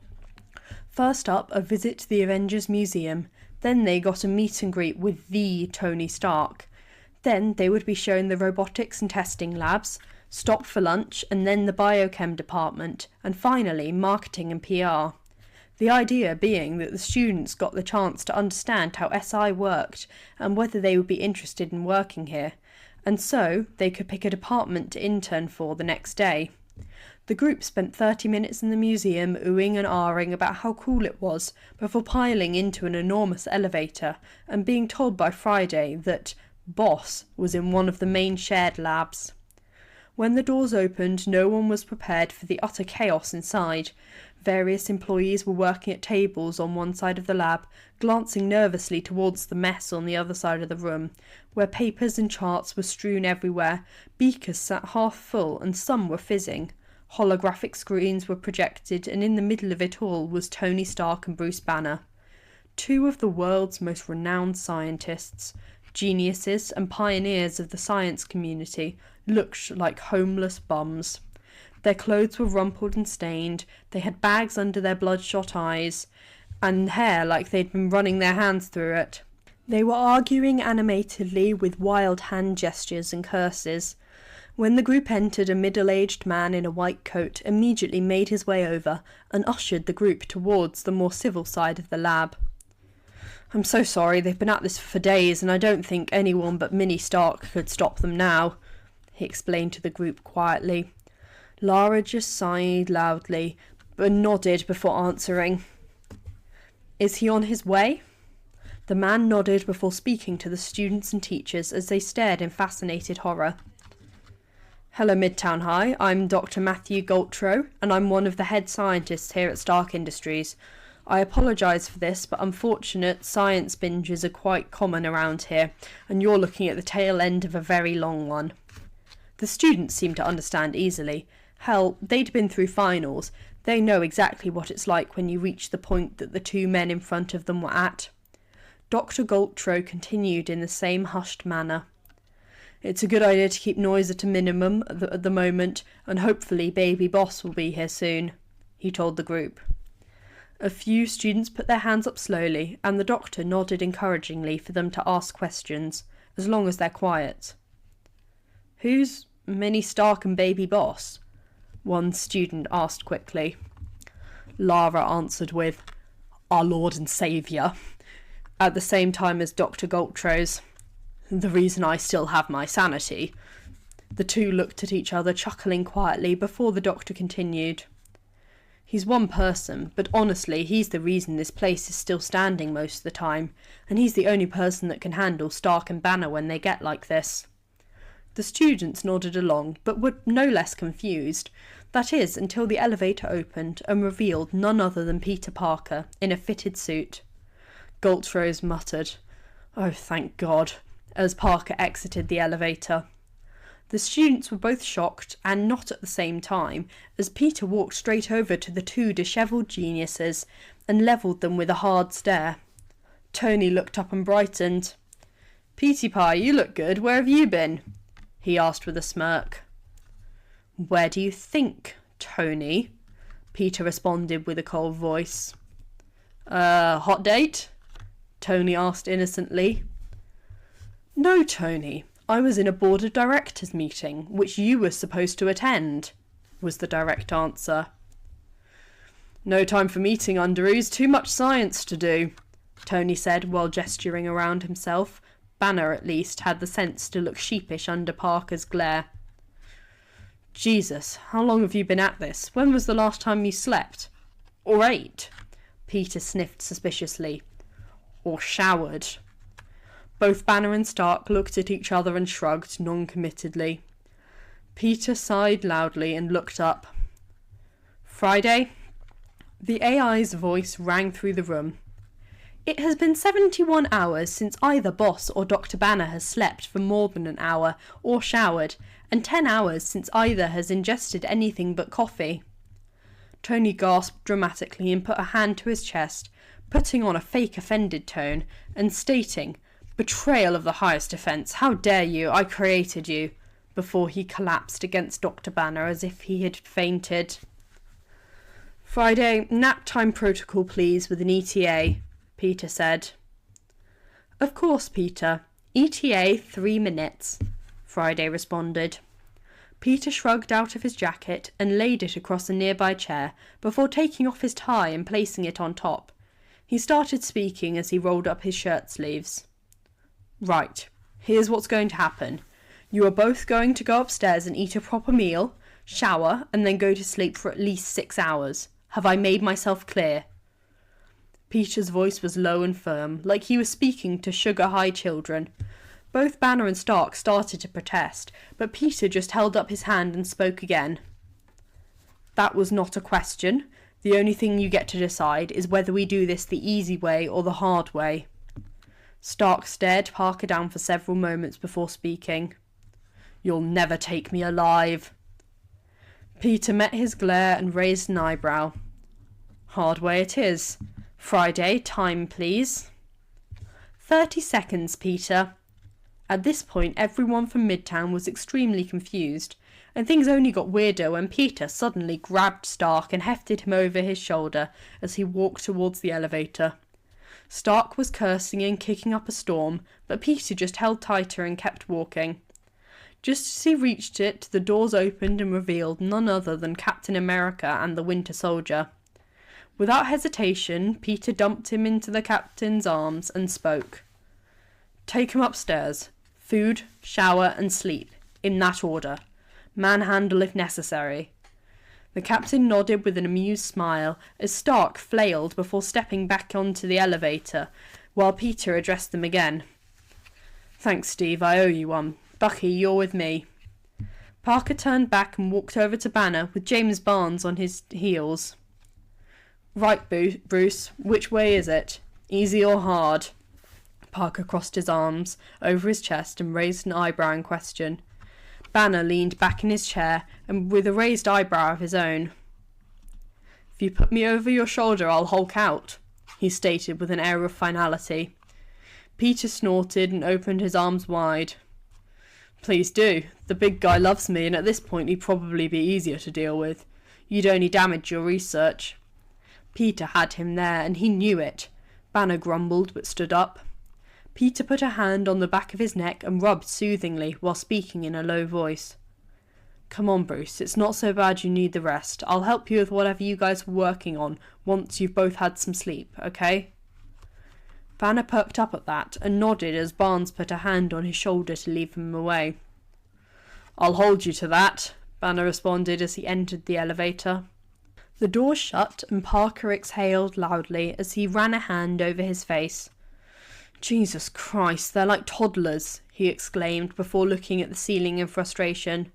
First up, a visit to the Avengers Museum. Then they got a meet and greet with the Tony Stark. Then they would be shown the robotics and testing labs, stop for lunch, and then the biochem department, and finally marketing and PR. The idea being that the students got the chance to understand how SI worked and whether they would be interested in working here, and so they could pick a department to intern for the next day. The group spent 30 minutes in the museum oohing and ahhing about how cool it was before piling into an enormous elevator and being told by Friday that Boss was in one of the main shared labs. When the doors opened, no one was prepared for the utter chaos inside. Various employees were working at tables on one side of the lab, glancing nervously towards the mess on the other side of the room, where papers and charts were strewn everywhere, beakers sat half full and some were fizzing. Holographic screens were projected, and in the middle of it all was Tony Stark and Bruce Banner. Two of the world's most renowned scientists, geniuses and pioneers of the science community, looked like homeless bums. Their clothes were rumpled and stained, they had bags under their bloodshot eyes, and hair like they'd been running their hands through it. They were arguing animatedly with wild hand gestures and curses. When the group entered, a middle-aged man in a white coat immediately made his way over and ushered the group towards the more civil side of the lab. "I'm so sorry, they've been at this for days, and I don't think anyone but Minnie Stark could stop them now," he explained to the group quietly. Lara just sighed loudly, but nodded before answering. "Is he on his way?" The man nodded before speaking to the students and teachers as they stared in fascinated horror. "Hello Midtown High, I'm Dr. Matthew Galtro, and I'm one of the head scientists here at Stark Industries. I apologise for this, but unfortunate science binges are quite common around here, and you're looking at the tail end of a very long one." The students seemed to understand easily. Hell, they'd been through finals. They know exactly what it's like when you reach the point that the two men in front of them were at. Dr. Galtro continued in the same hushed manner. "It's a good idea to keep noise at a minimum at the moment, and hopefully Baby Boss will be here soon," he told the group. A few students put their hands up slowly, and the doctor nodded encouragingly for them to ask questions, as long as they're quiet. "Who's Minnie Stark and Baby Boss?" one student asked quickly. Lara answered with, "Our Lord and Saviour," at the same time as Dr. Galtro's. "The reason I still have my sanity." The two looked at each other, chuckling quietly, before the doctor continued. "He's one person, but honestly, he's the reason this place is still standing most of the time, and he's the only person that can handle Stark and Banner when they get like this." The students nodded along, but were no less confused. That is, until the elevator opened and revealed none other than Peter Parker, in a fitted suit. Galtrose muttered, "Oh, thank God," as Parker exited the elevator. The students were both shocked, and not at the same time, as Peter walked straight over to the two dishevelled geniuses and levelled them with a hard stare. Tony looked up and brightened. "Petey Pie, you look good. Where have you been?" he asked with a smirk. "Where do you think, Tony?" Peter responded with a cold voice. Hot date?" Tony asked innocently. "No, Tony. I was in a board of directors meeting, which you were supposed to attend," was the direct answer. "No time for meeting, underoos. Too much science to do," Tony said while gesturing around himself. Banner, at least, had the sense to look sheepish under Parker's glare. "Jesus, how long have you been at this? When was the last time you slept? Or ate?" Peter sniffed suspiciously. "Or showered?" Both Banner and Stark looked at each other and shrugged non-committedly. Peter sighed loudly and looked up. Friday? The AI's voice rang through the room. It has been 71 hours since either Boss or Dr. Banner has slept for more than an hour or showered, and 10 hours since either has ingested anything but coffee. Tony gasped dramatically and put a hand to his chest, putting on a fake offended tone and stating, "Betrayal of the highest offence, how dare you, I created you," before he collapsed against Dr. Banner as if he had fainted. Friday, nap time protocol please with an ETA, Peter said. Of course, Peter. ETA 3 minutes, Friday responded. Peter shrugged out of his jacket and laid it across a nearby chair before taking off his tie and placing it on top. He started speaking as he rolled up his shirt sleeves. Right, here's what's going to happen. You are both going to go upstairs and eat a proper meal, shower, and then go to sleep for at least 6 hours. Have I made myself clear? Peter's voice was low and firm, like he was speaking to sugar-high children. Both Banner and Stark started to protest, but Peter just held up his hand and spoke again. That was not a question. The only thing you get to decide is whether we do this the easy way or the hard way. Stark stared Parker down for several moments before speaking. You'll never take me alive. Peter met his glare and raised an eyebrow. Hard way it is. Friday, time please. 30 seconds, Peter. At this point, everyone from Midtown was extremely confused, and things only got weirder when Peter suddenly grabbed Stark and hefted him over his shoulder as he walked towards the elevator. Stark was cursing and kicking up a storm, but Peter just held tighter and kept walking. Just as he reached it, the doors opened and revealed none other than Captain America and the Winter Soldier. Without hesitation, Peter dumped him into the captain's arms and spoke. Take him upstairs. Food, shower and sleep, in that order. Manhandle if necessary. The captain nodded with an amused smile as Stark flailed before stepping back onto the elevator, while Peter addressed them again. Thanks, Steve, I owe you one. Bucky, you're with me. Parker turned back and walked over to Banner with James Barnes on his heels. Right, Bruce, which way is it? Easy or hard? Parker crossed his arms over his chest and raised an eyebrow in question. Banner leaned back in his chair and with a raised eyebrow of his own. If you put me over your shoulder, I'll hulk out, he stated with an air of finality. Peter snorted and opened his arms wide. Please do. The big guy loves me, and at this point he'd probably be easier to deal with. You'd only damage your research. Peter had him there, and he knew it. Banner grumbled, but stood up. Peter put a hand on the back of his neck and rubbed soothingly while speaking in a low voice. Come on, Bruce, it's not so bad you need the rest. I'll help you with whatever you guys were working on once you've both had some sleep, okay? Banner perked up at that and nodded as Barnes put a hand on his shoulder to lead him away. I'll hold you to that, Banner responded as he entered the elevator. The door shut and Parker exhaled loudly as he ran a hand over his face. Jesus Christ, they're like toddlers, he exclaimed before looking at the ceiling in frustration.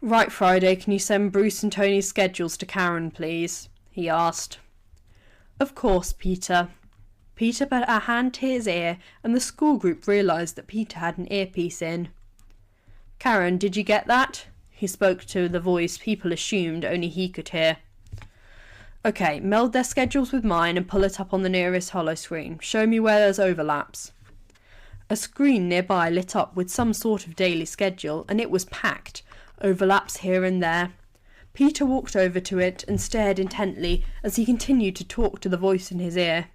Right, Friday, can you send Bruce and Tony's schedules to Karen, please? He asked. Of course, Peter. Peter put a hand to his ear and the school group realised that Peter had an earpiece in. Karen, did you get that? He spoke to the voice people assumed only he could hear. Okay, meld their schedules with mine and pull it up on the nearest holoscreen. Show me where there's overlaps. A screen nearby lit up with some sort of daily schedule, and it was packed, overlaps here and there. Peter walked over to it and stared intently as he continued to talk to the voice in his ear.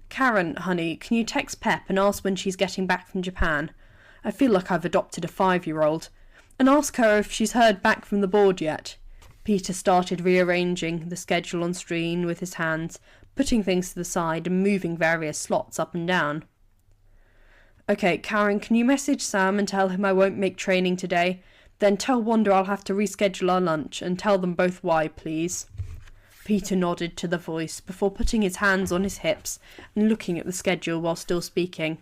Karen, honey, can you text Pep and ask when she's getting back from Japan? I feel like I've adopted a 5-year-old. And ask her if she's heard back from the board yet. Peter started rearranging the schedule on screen with his hands, putting things to the side and moving various slots up and down. Okay, Karen, can you message Sam and tell him I won't make training today? Then tell Wanda I'll have to reschedule our lunch and tell them both why, please. Peter nodded to the voice before putting his hands on his hips and looking at the schedule while still speaking.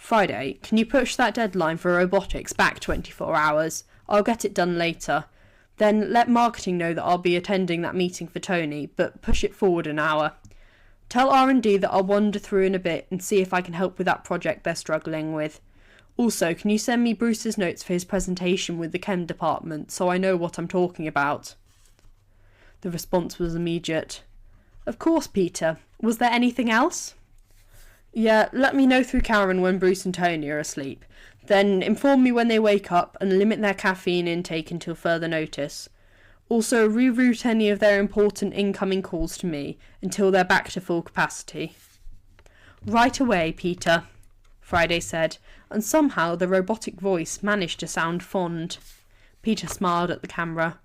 Friday, can you push that deadline for robotics back 24 hours? I'll get it done later. Then let marketing know that I'll be attending that meeting for Tony, but push it forward an hour. Tell R&D that I'll wander through in a bit and see if I can help with that project they're struggling with. Also, can you send me Bruce's notes for his presentation with the chem department so I know what I'm talking about? The response was immediate. Of course, Peter. Was there anything else? Yeah, let me know through Karen when Bruce and Tony are asleep. Then inform me when they wake up and limit their caffeine intake until further notice. Also, reroute any of their important incoming calls to me until they're back to full capacity. Right away, Peter, Friday said, and somehow the robotic voice managed to sound fond. Peter smiled at the camera.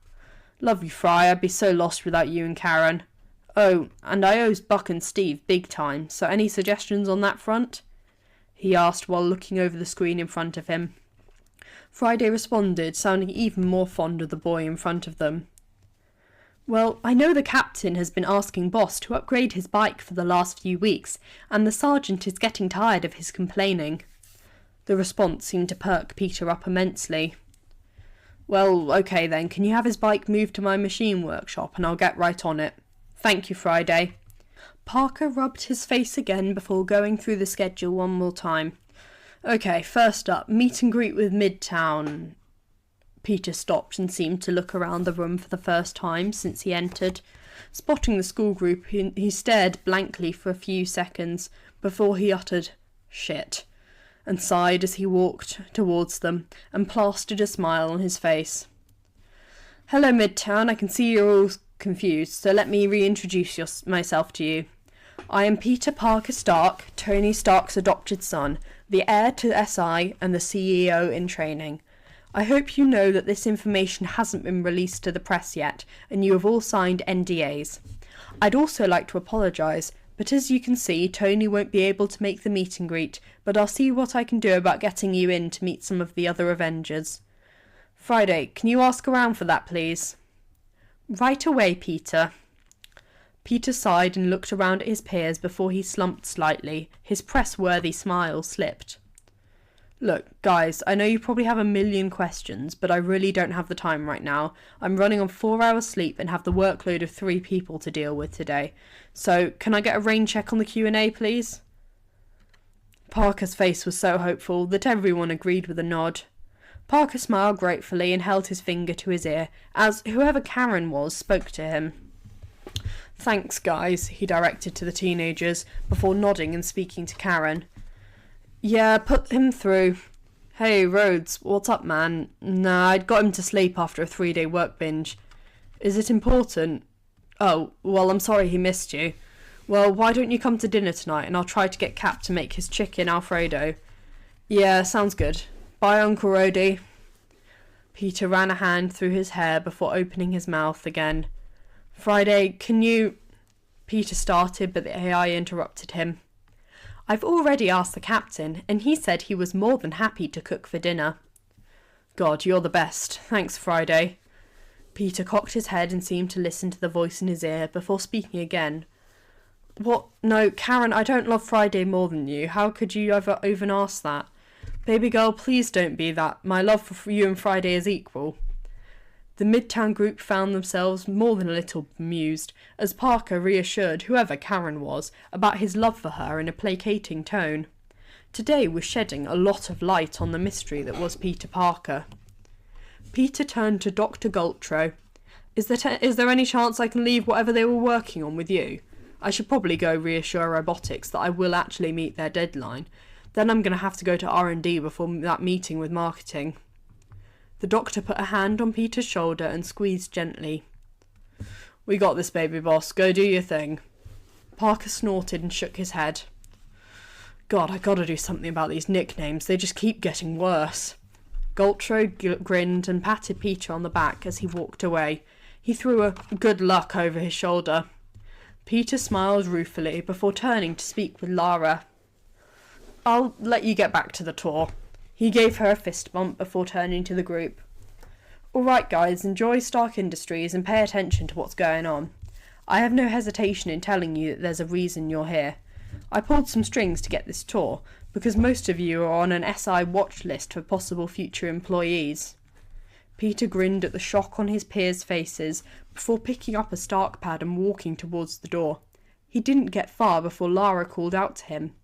Love you, Fry. I'd be so lost without you and Karen. Oh, and I owe Buck and Steve big time, so any suggestions on that front? He asked while looking over the screen in front of him. Friday responded, sounding even more fond of the boy in front of them. Well, I know the captain has been asking Boss to upgrade his bike for the last few weeks, and the sergeant is getting tired of his complaining. The response seemed to perk Peter up immensely. Well, okay then, can you have his bike moved to my machine workshop and I'll get right on it. Thank you, Friday. Parker rubbed his face again before going through the schedule one more time. Okay, first up, meet and greet with Midtown. Peter stopped and seemed to look around the room for the first time since he entered. Spotting the school group, he stared blankly for a few seconds before he uttered, "Shit," and sighed as he walked towards them and plastered a smile on his face. Hello, Midtown. I can see you're all confused, so let me reintroduce myself to you. I am Peter Parker Stark, Tony Stark's adopted son, the heir to SI and the CEO in training. I hope you know that this information hasn't been released to the press yet, and you have all signed NDAs. I'd also like to apologise, but as you can see, Tony won't be able to make the meet and greet, but I'll see what I can do about getting you in to meet some of the other Avengers. Friday, can you ask around for that, please? Right away, Peter. Peter sighed and looked around at his peers before he slumped slightly. His press-worthy smile slipped. Look, guys, I know you probably have a million questions, but I really don't have the time right now. I'm running on 4 hours sleep and have the workload of 3 people to deal with today. So, can I get a rain check on the Q&A, please? Parker's face was so hopeful that everyone agreed with a nod. Parker smiled gratefully and held his finger to his ear, as whoever Karen was spoke to him. Thanks, guys, he directed to the teenagers, before nodding and speaking to Karen. Yeah, put him through. Hey, Rhodes, what's up, man? Nah, I'd got him to sleep after a 3-day work binge. Is it important? Oh, well, I'm sorry he missed you. Well, why don't you come to dinner tonight and I'll try to get Cap to make his chicken Alfredo. Yeah, sounds good. Bye, Uncle Rhodey. Peter ran a hand through his hair before opening his mouth again. Friday, can you... Peter started, but the AI interrupted him. I've already asked the captain, and he said he was more than happy to cook for dinner. God, you're the best. Thanks, Friday. Peter cocked his head and seemed to listen to the voice in his ear before speaking again. What? No, Karen, I don't love Friday more than you. How could you ever even ask that? Baby girl, please don't be that. My love for you and Friday is equal. The Midtown group found themselves more than a little bemused, as Parker reassured whoever Karen was about his love for her in a placating tone. Today was shedding a lot of light on the mystery that was Peter Parker. Peter turned to Dr. Galtro. Is there any chance I can leave whatever they were working on with you? I should probably go reassure Robotics that I will actually meet their deadline. Then I'm going to have to go to R&D before that meeting with marketing. The doctor put a hand on Peter's shoulder and squeezed gently. We got this, baby boss. Go do your thing. Parker snorted and shook his head. God, I gotta do something about these nicknames. They just keep getting worse. Galtro grinned and patted Peter on the back as he walked away. He threw a good luck over his shoulder. Peter smiled ruefully before turning to speak with Lara. I'll let you get back to the tour. He gave her a fist bump before turning to the group. All right, guys, enjoy Stark Industries and pay attention to what's going on. I have no hesitation in telling you that there's a reason you're here. I pulled some strings to get this tour, because most of you are on an SI watch list for possible future employees." Peter grinned at the shock on his peers' faces before picking up a Stark pad and walking towards the door. He didn't get far before Lara called out to him.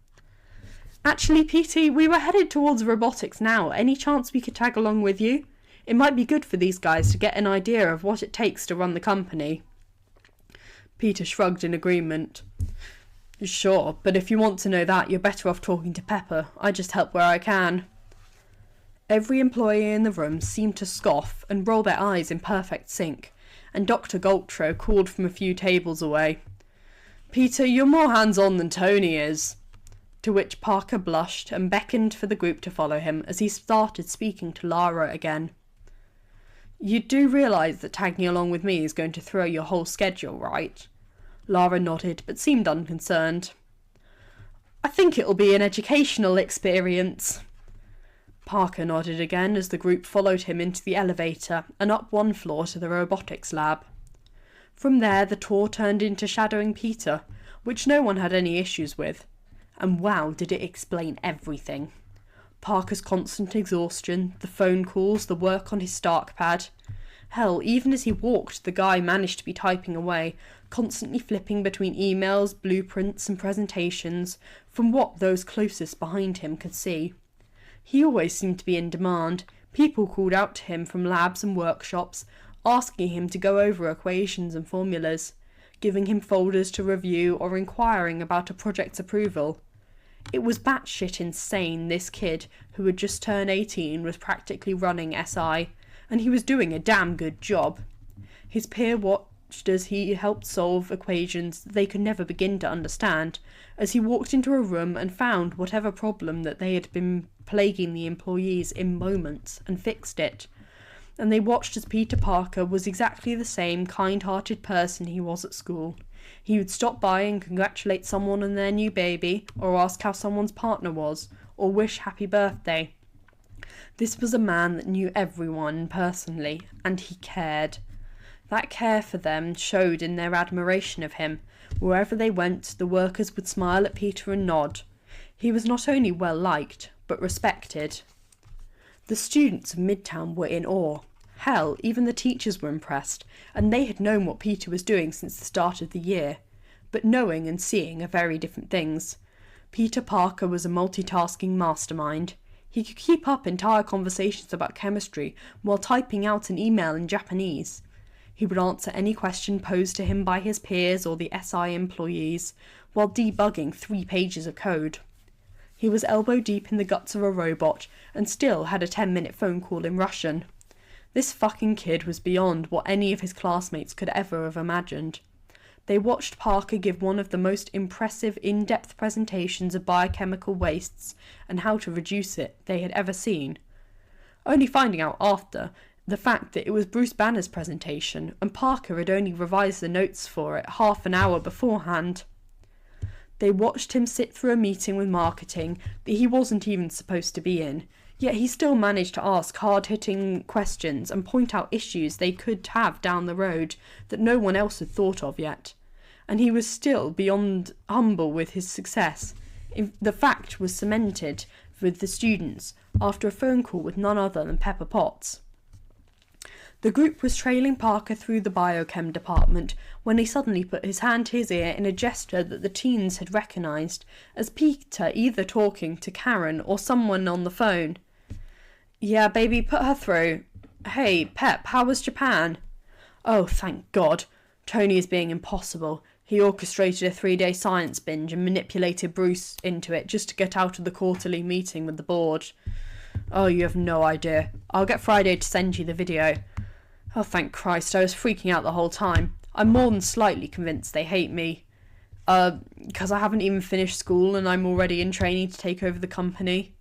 "Actually, Petey, we were headed towards robotics now. Any chance we could tag along with you? It might be good for these guys to get an idea of what it takes to run the company." Peter shrugged in agreement. "Sure, but if you want to know that, you're better off talking to Pepper. I just help where I can." Every employee in the room seemed to scoff and roll their eyes in perfect sync, and Dr. Galtro called from a few tables away, "Peter, you're more hands-on than Tony is." To which Parker blushed and beckoned for the group to follow him as he started speaking to Lara again. "You do realise that tagging along with me is going to throw your whole schedule, right?" Lara nodded, but seemed unconcerned. "I think it'll be an educational experience." Parker nodded again as the group followed him into the elevator and up one floor to the robotics lab. From there, the tour turned into shadowing Peter, which no one had any issues with. And wow, did it explain everything. Parker's constant exhaustion, the phone calls, the work on his Stark pad. Hell, even as he walked, the guy managed to be typing away, constantly flipping between emails, blueprints and presentations, from what those closest behind him could see. He always seemed to be in demand. People called out to him from labs and workshops, asking him to go over equations and formulas, giving him folders to review or inquiring about a project's approval. It was batshit insane this kid, who had just turned 18, was practically running SI, and he was doing a damn good job. His peer watched as he helped solve equations that they could never begin to understand, as he walked into a room and found whatever problem that they had been plaguing the employees in moments and fixed it. And they watched as Peter Parker was exactly the same kind-hearted person he was at school. He would stop by and congratulate someone on their new baby, or ask how someone's partner was, or wish happy birthday. This was a man that knew everyone personally, and he cared. That care for them showed in their admiration of him. Wherever they went, the workers would smile at Peter and nod. He was not only well liked, but respected. The students of Midtown were in awe. Hell, even the teachers were impressed, and they had known what Peter was doing since the start of the year. But knowing and seeing are very different things. Peter Parker was a multitasking mastermind. He could keep up entire conversations about chemistry while typing out an email in Japanese. He would answer any question posed to him by his peers or the SI employees, while debugging 3 pages of code. He was elbow deep in the guts of a robot, and still had a 10-minute phone call in Russian. This fucking kid was beyond what any of his classmates could ever have imagined. They watched Parker give one of the most impressive in-depth presentations of biochemical wastes and how to reduce it they had ever seen. Only finding out after the fact that it was Bruce Banner's presentation, and Parker had only revised the notes for it half an hour beforehand. They watched him sit through a meeting with marketing that he wasn't even supposed to be in, yet he still managed to ask hard-hitting questions and point out issues they could have down the road that no one else had thought of yet. And he was still beyond humble with his success. The fact was cemented with the students after a phone call with none other than Pepper Potts. The group was trailing Parker through the biochem department when he suddenly put his hand to his ear in a gesture that the teens had recognised as Peter either talking to Karen or someone on the phone. "Yeah, baby, put her through. Hey, Pep, how was Japan?" "Oh, thank God. Tony is being impossible. He orchestrated a 3-day science binge and manipulated Bruce into it just to get out of the quarterly meeting with the board." "Oh, you have no idea. I'll get Friday to send you the video." "Oh, thank Christ, I was freaking out the whole time. I'm more than slightly convinced they hate me. 'Cause I haven't even finished school and I'm already in training to take over the company."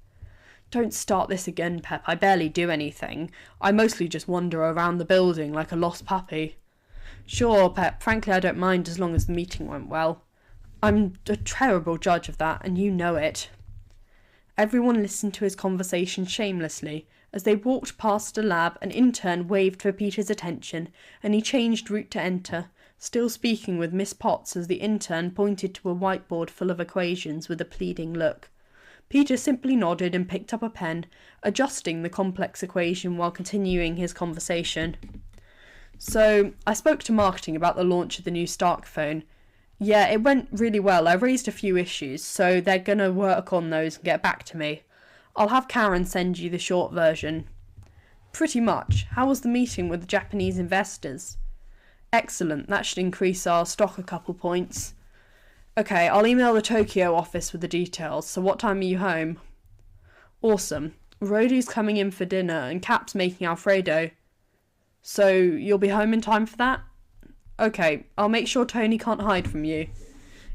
"Don't start this again, Pep. I barely do anything. I mostly just wander around the building like a lost puppy." "Sure, Pep. Frankly, I don't mind as long as the meeting went well. I'm a terrible judge of that, and you know it." Everyone listened to his conversation shamelessly. As they walked past the lab, an intern waved for Peter's attention, and he changed route to enter, still speaking with Miss Potts as the intern pointed to a whiteboard full of equations with a pleading look. Peter simply nodded and picked up a pen, adjusting the complex equation while continuing his conversation. So, I spoke to marketing about the launch of the new Stark phone. Yeah, it went really well. I raised a few issues, so they're going to work on those and get back to me. I'll have Karen send you the short version. Pretty much. How was the meeting with the Japanese investors? Excellent. That should increase our stock a couple points. Okay, I'll email the Tokyo office with the details. So what time are you home? Awesome. Rhodey's coming in for dinner and Cap's making Alfredo. So you'll be home in time for that? Okay, I'll make sure Tony can't hide from you.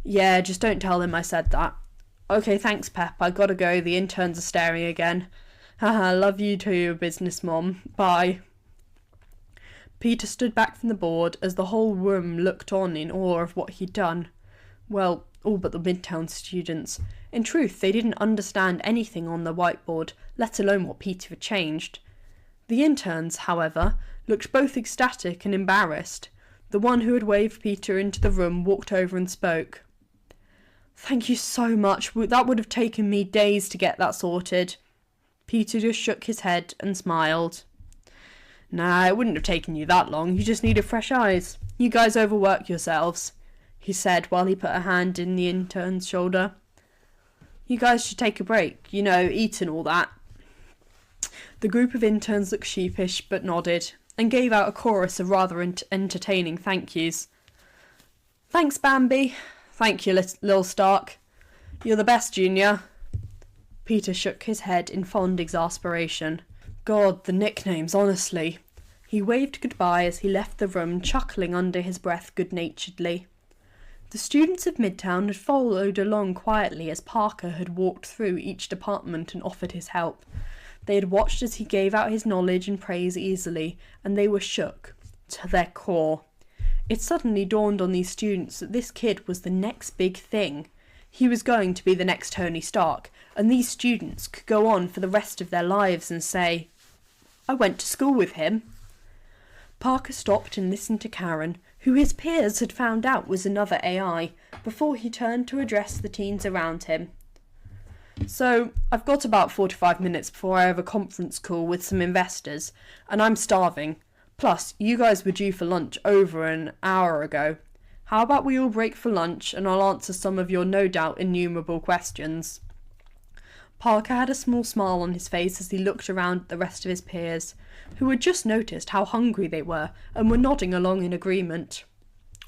Yeah, just don't tell him I said that. Okay, thanks, Pep. I gotta go. The interns are staring again. Haha, love you too, business mom. Bye. Peter stood back from the board as the whole room looked on in awe of what he'd done. Well, all but the Midtown students. In truth, they didn't understand anything on the whiteboard, let alone what Peter had changed. The interns, however, looked both ecstatic and embarrassed. The one who had waved Peter into the room walked over and spoke. Thank you so much. That would have taken me days to get that sorted. Peter just shook his head and smiled. Nah, it wouldn't have taken you that long. You just needed fresh eyes. You guys overwork yourselves, he said while he put a hand in the intern's shoulder. You guys should take a break. You know, eat and all that. The group of interns looked sheepish but nodded and gave out a chorus of rather entertaining thank yous. Thanks, Bambi. Thank you, Lil Stark. You're the best, Junior. Peter shook his head in fond exasperation. God, the nicknames, honestly. He waved goodbye as he left the room, chuckling under his breath good-naturedly. The students of Midtown had followed along quietly as Parker had walked through each department and offered his help. They had watched as he gave out his knowledge and praise easily, and they were shook to their core. It suddenly dawned on these students that this kid was the next big thing. He was going to be the next Tony Stark, and these students could go on for the rest of their lives and say, I went to school with him. Parker stopped and listened to Karen, who his peers had found out was another AI, before he turned to address the teens around him. So, I've got about 45 minutes before I have a conference call with some investors, and I'm starving. Plus, you guys were due for lunch over an hour ago. How about we all break for lunch and I'll answer some of your no doubt innumerable questions? Parker had a small smile on his face as he looked around at the rest of his peers, who had just noticed how hungry they were and were nodding along in agreement.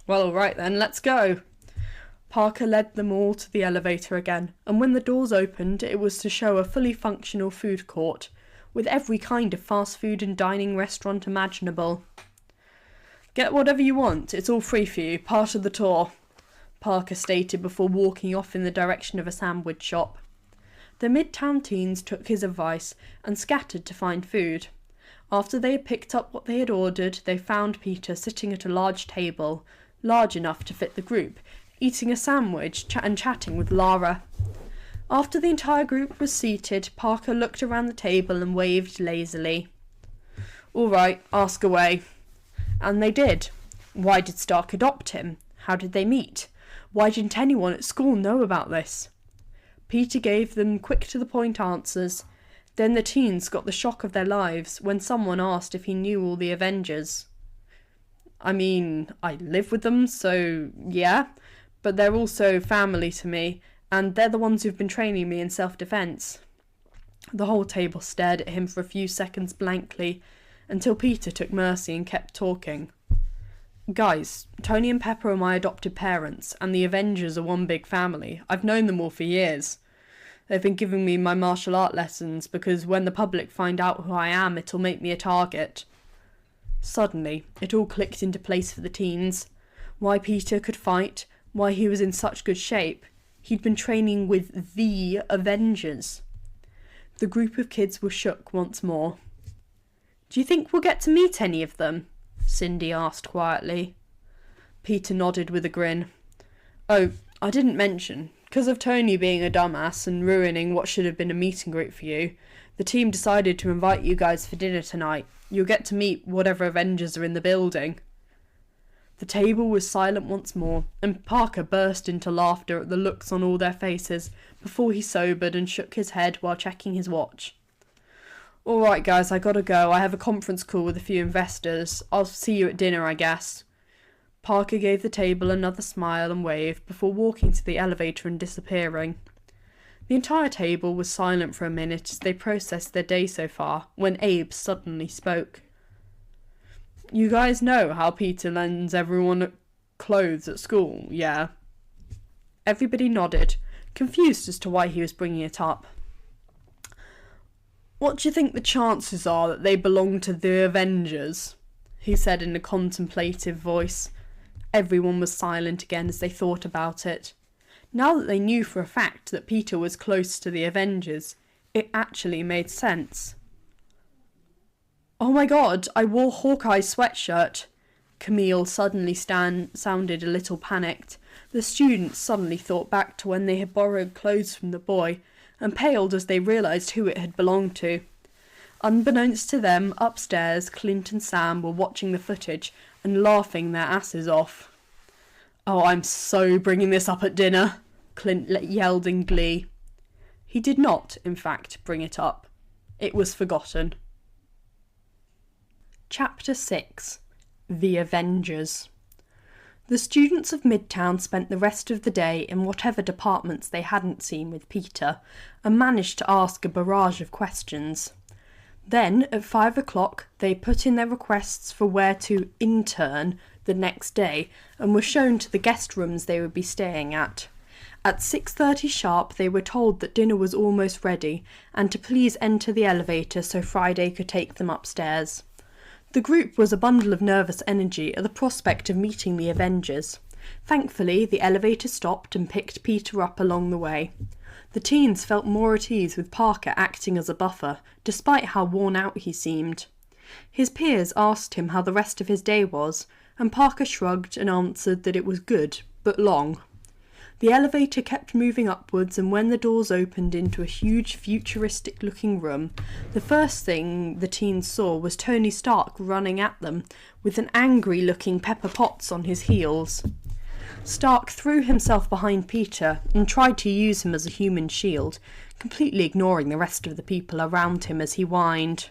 Well, all right then, let's go. Parker led them all to the elevator again, and when the doors opened, it was to show a fully functional food court, with every kind of fast food and dining restaurant imaginable. Get whatever you want, it's all free for you, part of the tour, Parker stated before walking off in the direction of a sandwich shop. The Midtown teens took his advice and scattered to find food. After they had picked up what they had ordered, they found Peter sitting at a large table, large enough to fit the group, eating a sandwich and chatting with Lara. After the entire group was seated, Parker looked around the table and waved lazily. All right, ask away. And they did. Why did Stark adopt him? How did they meet? Why didn't anyone at school know about this? Peter gave them quick-to-the-point answers. Then the teens got the shock of their lives when someone asked if he knew all the Avengers. I mean, I live with them, so yeah, but they're also family to me, and they're the ones who've been training me in self-defense. The whole table stared at him for a few seconds blankly, until Peter took mercy and kept talking. Guys, Tony and Pepper are my adopted parents, and the Avengers are one big family. I've known them all for years. They've been giving me my martial art lessons because when the public find out who I am, it'll make me a target. Suddenly, it all clicked into place for the teens. Why Peter could fight, why he was in such good shape. He'd been training with the Avengers. The group of kids were shook once more. Do you think we'll get to meet any of them? Cindy asked quietly. Peter nodded with a grin. Oh, I didn't mention. Because of Tony being a dumbass and ruining what should have been a meet and greet for you, the team decided to invite you guys for dinner tonight. You'll get to meet whatever Avengers are in the building. The table was silent once more, and Parker burst into laughter at the looks on all their faces before he sobered and shook his head while checking his watch. "Alright guys, I gotta go. I have a conference call with a few investors. I'll see you at dinner, I guess." Parker gave the table another smile and wave before walking to the elevator and disappearing. The entire table was silent for a minute as they processed their day so far, when Abe suddenly spoke. "You guys know how Peter lends everyone clothes at school, yeah?" Everybody nodded, confused as to why he was bringing it up. "What do you think the chances are that they belong to the Avengers?" he said in a contemplative voice. Everyone was silent again as they thought about it. Now that they knew for a fact that Peter was close to the Avengers, it actually made sense. "Oh my god, I wore Hawkeye's sweatshirt." Camille suddenly sounded a little panicked. The students suddenly thought back to when they had borrowed clothes from the boy, and paled as they realised who it had belonged to. Unbeknownst to them, upstairs, Clint and Sam were watching the footage and laughing their asses off. "Oh, I'm so bringing this up at dinner," Clint yelled in glee. He did not, in fact, bring it up. It was forgotten. Chapter 6. The Avengers. The students of Midtown spent the rest of the day in whatever departments they hadn't seen with Peter, and managed to ask a barrage of questions. Then, at 5 o'clock, they put in their requests for where to intern the next day, and were shown to the guest rooms they would be staying at. At 6:30 sharp, they were told that dinner was almost ready, and to please enter the elevator so Friday could take them upstairs. The group was a bundle of nervous energy at the prospect of meeting the Avengers. Thankfully, the elevator stopped and picked Peter up along the way. The teens felt more at ease with Parker acting as a buffer, despite how worn out he seemed. His peers asked him how the rest of his day was, and Parker shrugged and answered that it was good, but long. The elevator kept moving upwards, and when the doors opened into a huge futuristic-looking room, the first thing the teens saw was Tony Stark running at them, with an angry-looking Pepper Potts on his heels. Stark threw himself behind Peter and tried to use him as a human shield, completely ignoring the rest of the people around him as he whined.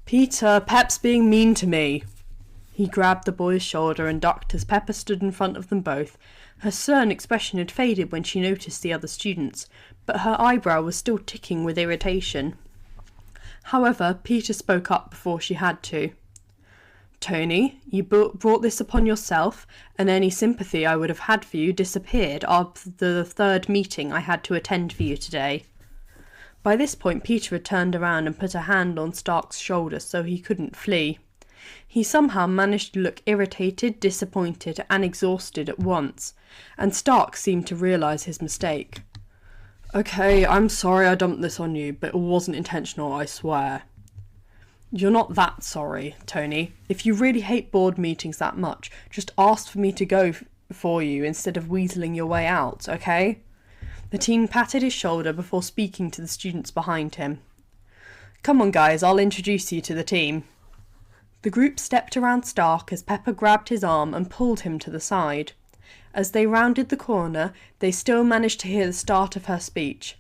"Peter, Pep's being mean to me." He grabbed the boy's shoulder and ducked as Pepper stood in front of them both. Her stern expression had faded when she noticed the other students, but her eyebrow was still ticking with irritation. However, Peter spoke up before she had to. "Tony, you brought this upon yourself, and any sympathy I would have had for you disappeared after the third meeting I had to attend for you today." By this point, Peter had turned around and put a hand on Stark's shoulder so he couldn't flee. He somehow managed to look irritated, disappointed, and exhausted at once, and Stark seemed to realise his mistake. "Okay, I'm sorry I dumped this on you, but it wasn't intentional, I swear." "You're not that sorry, Tony. If you really hate board meetings that much, just ask for me to go for you instead of weaseling your way out, okay?" The teen patted his shoulder before speaking to the students behind him. "Come on, guys, I'll introduce you to the team." The group stepped around Stark as Pepper grabbed his arm and pulled him to the side. As they rounded the corner, they still managed to hear the start of her speech.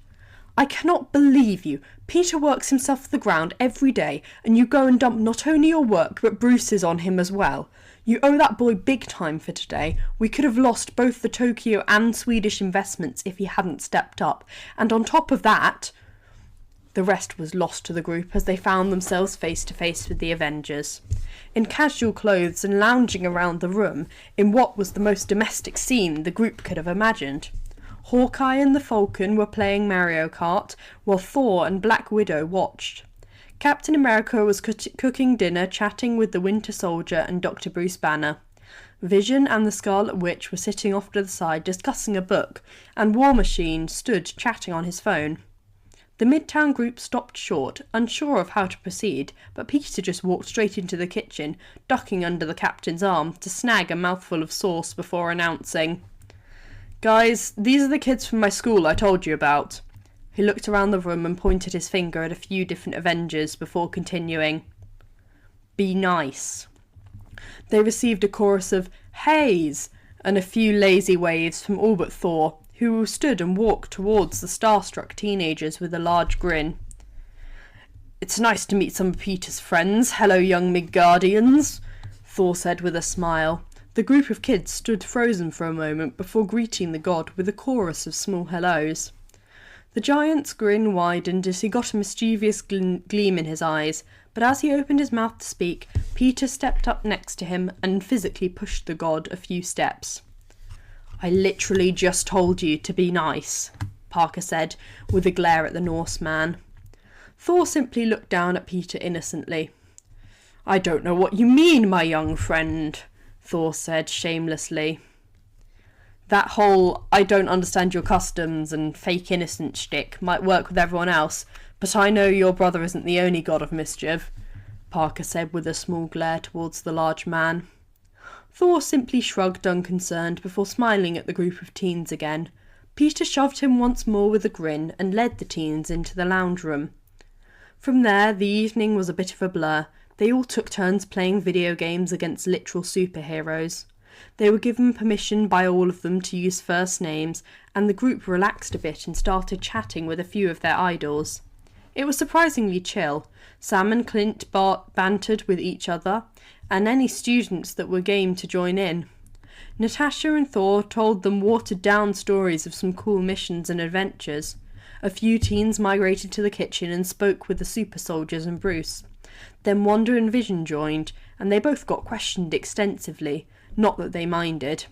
"I cannot believe you. Peter works himself to the ground every day, and you go and dump not only your work, but Bruce's on him as well. You owe that boy big time for today. We could have lost both the Tokyo and Swedish investments if he hadn't stepped up. And on top of that..." The rest was lost to the group as they found themselves face to face with the Avengers. In casual clothes and lounging around the room, in what was the most domestic scene the group could have imagined. Hawkeye and the Falcon were playing Mario Kart, while Thor and Black Widow watched. Captain America was cooking dinner, chatting with the Winter Soldier and Dr. Bruce Banner. Vision and the Scarlet Witch were sitting off to the side discussing a book, and War Machine stood chatting on his phone. The Midtown group stopped short, unsure of how to proceed, but Peter just walked straight into the kitchen, ducking under the captain's arm to snag a mouthful of sauce before announcing, "Guys, these are the kids from my school I told you about." He looked around the room and pointed his finger at a few different Avengers before continuing, "Be nice." They received a chorus of "Hays" and a few lazy waves from all but Thor, who stood and walked towards the starstruck teenagers with a large grin. "It's nice to meet some of Peter's friends. Hello, young Midgardians," Thor said with a smile. The group of kids stood frozen for a moment before greeting the god with a chorus of small hellos. The giant's grin widened as he got a mischievous gleam in his eyes, but as he opened his mouth to speak, Peter stepped up next to him and physically pushed the god a few steps. "I literally just told you to be nice," Parker said, with a glare at the Norseman. Thor simply looked down at Peter innocently. "I don't know what you mean, my young friend," Thor said shamelessly. "That whole "I don't understand your customs" and fake innocent shtick might work with everyone else, but I know your brother isn't the only god of mischief," Parker said with a small glare towards the large man. Thor simply shrugged unconcerned before smiling at the group of teens again. Peter shoved him once more with a grin and led the teens into the lounge room. From there, the evening was a bit of a blur. They all took turns playing video games against literal superheroes. They were given permission by all of them to use first names, and the group relaxed a bit and started chatting with a few of their idols. It was surprisingly chill. Sam and Clint bantered with each other, and any students that were game to join in. Natasha and Thor told them watered-down stories of some cool missions and adventures. A few teens migrated to the kitchen and spoke with the super soldiers and Bruce. Then Wanda and Vision joined, and they both got questioned extensively, not that they minded.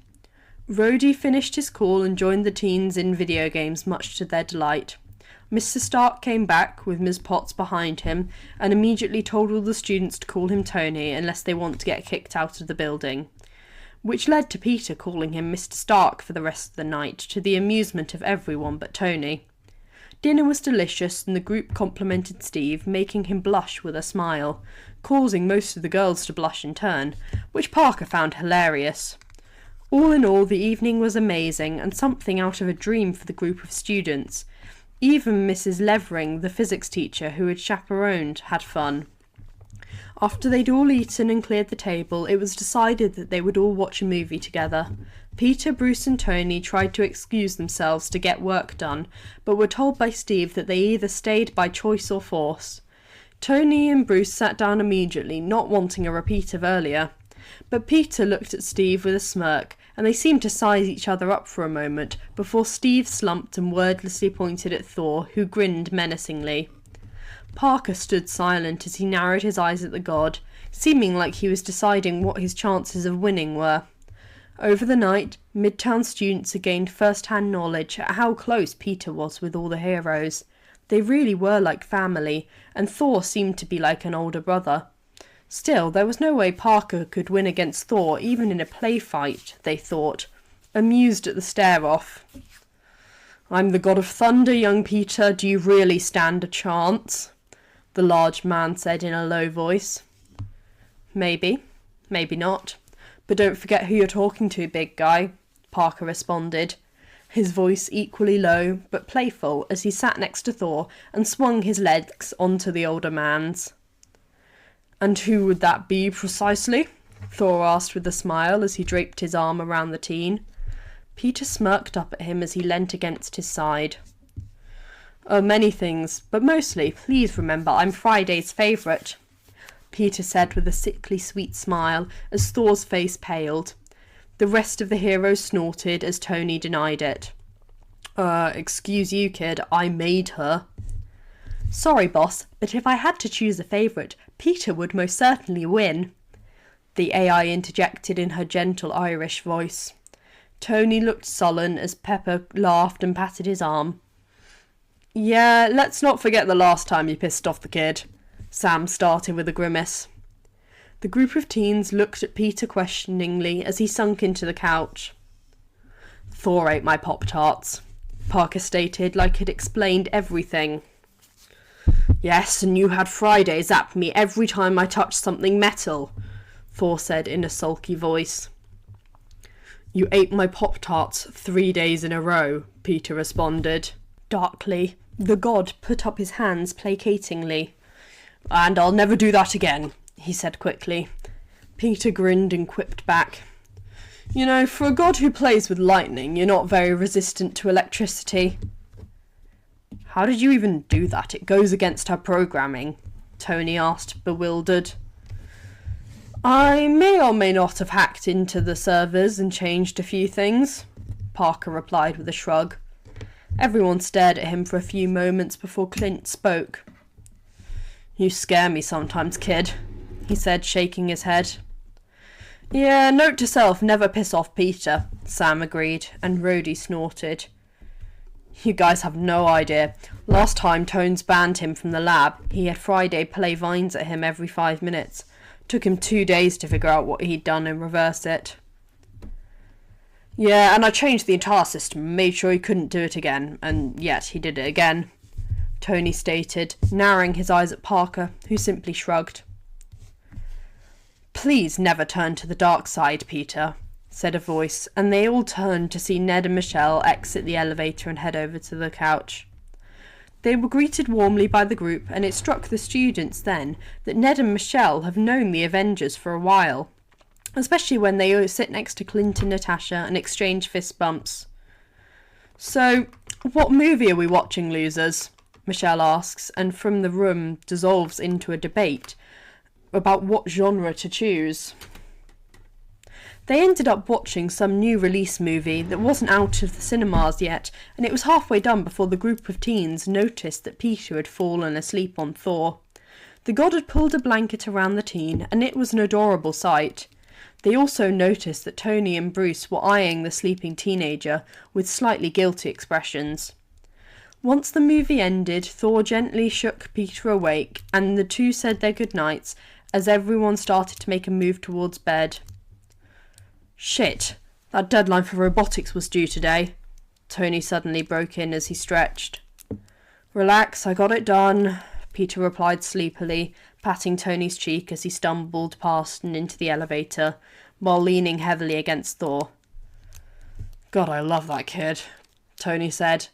Rhodey finished his call and joined the teens in video games, much to their delight. Mr. Stark came back, with Ms. Potts behind him, and immediately told all the students to call him Tony unless they want to get kicked out of the building, which led to Peter calling him Mr. Stark for the rest of the night, to the amusement of everyone but Tony. Dinner was delicious, and the group complimented Steve, making him blush with a smile, causing most of the girls to blush in turn, which Parker found hilarious. All in all, the evening was amazing, and something out of a dream for the group of students. Even Mrs. Levering, the physics teacher who had chaperoned, had fun. After they'd all eaten and cleared the table, it was decided that they would all watch a movie together. Peter, Bruce and Tony tried to excuse themselves to get work done, but were told by Steve that they either stayed by choice or force. Tony and Bruce sat down immediately, not wanting a repeat of earlier. But Peter looked at Steve with a smirk, and they seemed to size each other up for a moment, before Steve slumped and wordlessly pointed at Thor, who grinned menacingly. Parker stood silent as he narrowed his eyes at the god, seeming like he was deciding what his chances of winning were. Over the night, Midtown students had gained first-hand knowledge at how close Peter was with all the heroes. They really were like family, and Thor seemed to be like an older brother. Still, there was no way Parker could win against Thor, even in a play fight, they thought, amused at the stare-off. "I'm the god of thunder, young Peter. Do you really stand a chance?" the large man said in a low voice. "Maybe. Maybe not. But don't forget who you're talking to, big guy," Parker responded, his voice equally low but playful as he sat next to Thor and swung his legs onto the older man's. "And who would that be precisely?" Thor asked with a smile as he draped his arm around the teen. Peter smirked up at him as he leant against his side. "Oh, many things, but mostly, please remember, I'm Friday's favourite," Peter said with a sickly sweet smile as Thor's face paled. The rest of the heroes snorted as Tony denied it. Excuse you, kid, I made her." "Sorry, boss, but if I had to choose a favourite, Peter would most certainly win," the AI interjected in her gentle Irish voice. Tony looked sullen as Pepper laughed and patted his arm. "Yeah, let's not forget the last time you pissed off the kid," Sam started with a grimace. The group of teens looked at Peter questioningly as he sunk into the couch. "Thor ate my Pop-Tarts," Parker stated like it explained everything. "Yes, and you had Friday zap me every time I touched something metal," Thor said in a sulky voice. "You ate my Pop-Tarts 3 days in a row," Peter responded. Darkly, the god put up his hands placatingly. "And I'll never do that again," he said quickly. Peter grinned and quipped back. You know, for a god who plays with lightning, you're not very resistant to electricity. How did you even do that? It goes against her programming, Tony asked, bewildered. I may or may not have hacked into the servers and changed a few things, Parker replied with a shrug. Everyone stared at him for a few moments before Clint spoke. You scare me sometimes, kid, he said, shaking his head. Yeah, note to self, never piss off Peter, Sam agreed, and Rhodey snorted. You guys have no idea. Last time Tones banned him from the lab, he had Friday play vines at him every 5 minutes. Took him 2 days to figure out what he'd done and reverse it. Yeah, and I changed the entire system, made sure he couldn't do it again, and yet he did it again, Tony stated, narrowing his eyes at Parker, who simply shrugged. Please never turn to the dark side, Peter, said a voice, and they all turned to see Ned and Michelle exit the elevator and head over to the couch. They were greeted warmly by the group, and it struck the students then that Ned and Michelle have known the Avengers for a while, especially when they sit next to Clint and Natasha and exchange fist bumps. So, what movie are we watching, losers? Michelle asks, and from the room dissolves into a debate about what genre to choose. They ended up watching some new release movie that wasn't out of the cinemas yet, and it was halfway done before the group of teens noticed that Peter had fallen asleep on Thor. The god had pulled a blanket around the teen, and it was an adorable sight. They also noticed that Tony and Bruce were eyeing the sleeping teenager with slightly guilty expressions. Once the movie ended, Thor gently shook Peter awake, and the two said their goodnights as everyone started to make a move towards bed. Shit, that deadline for robotics was due today, Tony suddenly broke in as he stretched. Relax, I got it done, Peter replied sleepily, patting Tony's cheek as he stumbled past and into the elevator, while leaning heavily against Thor. God, I love that kid, Tony said.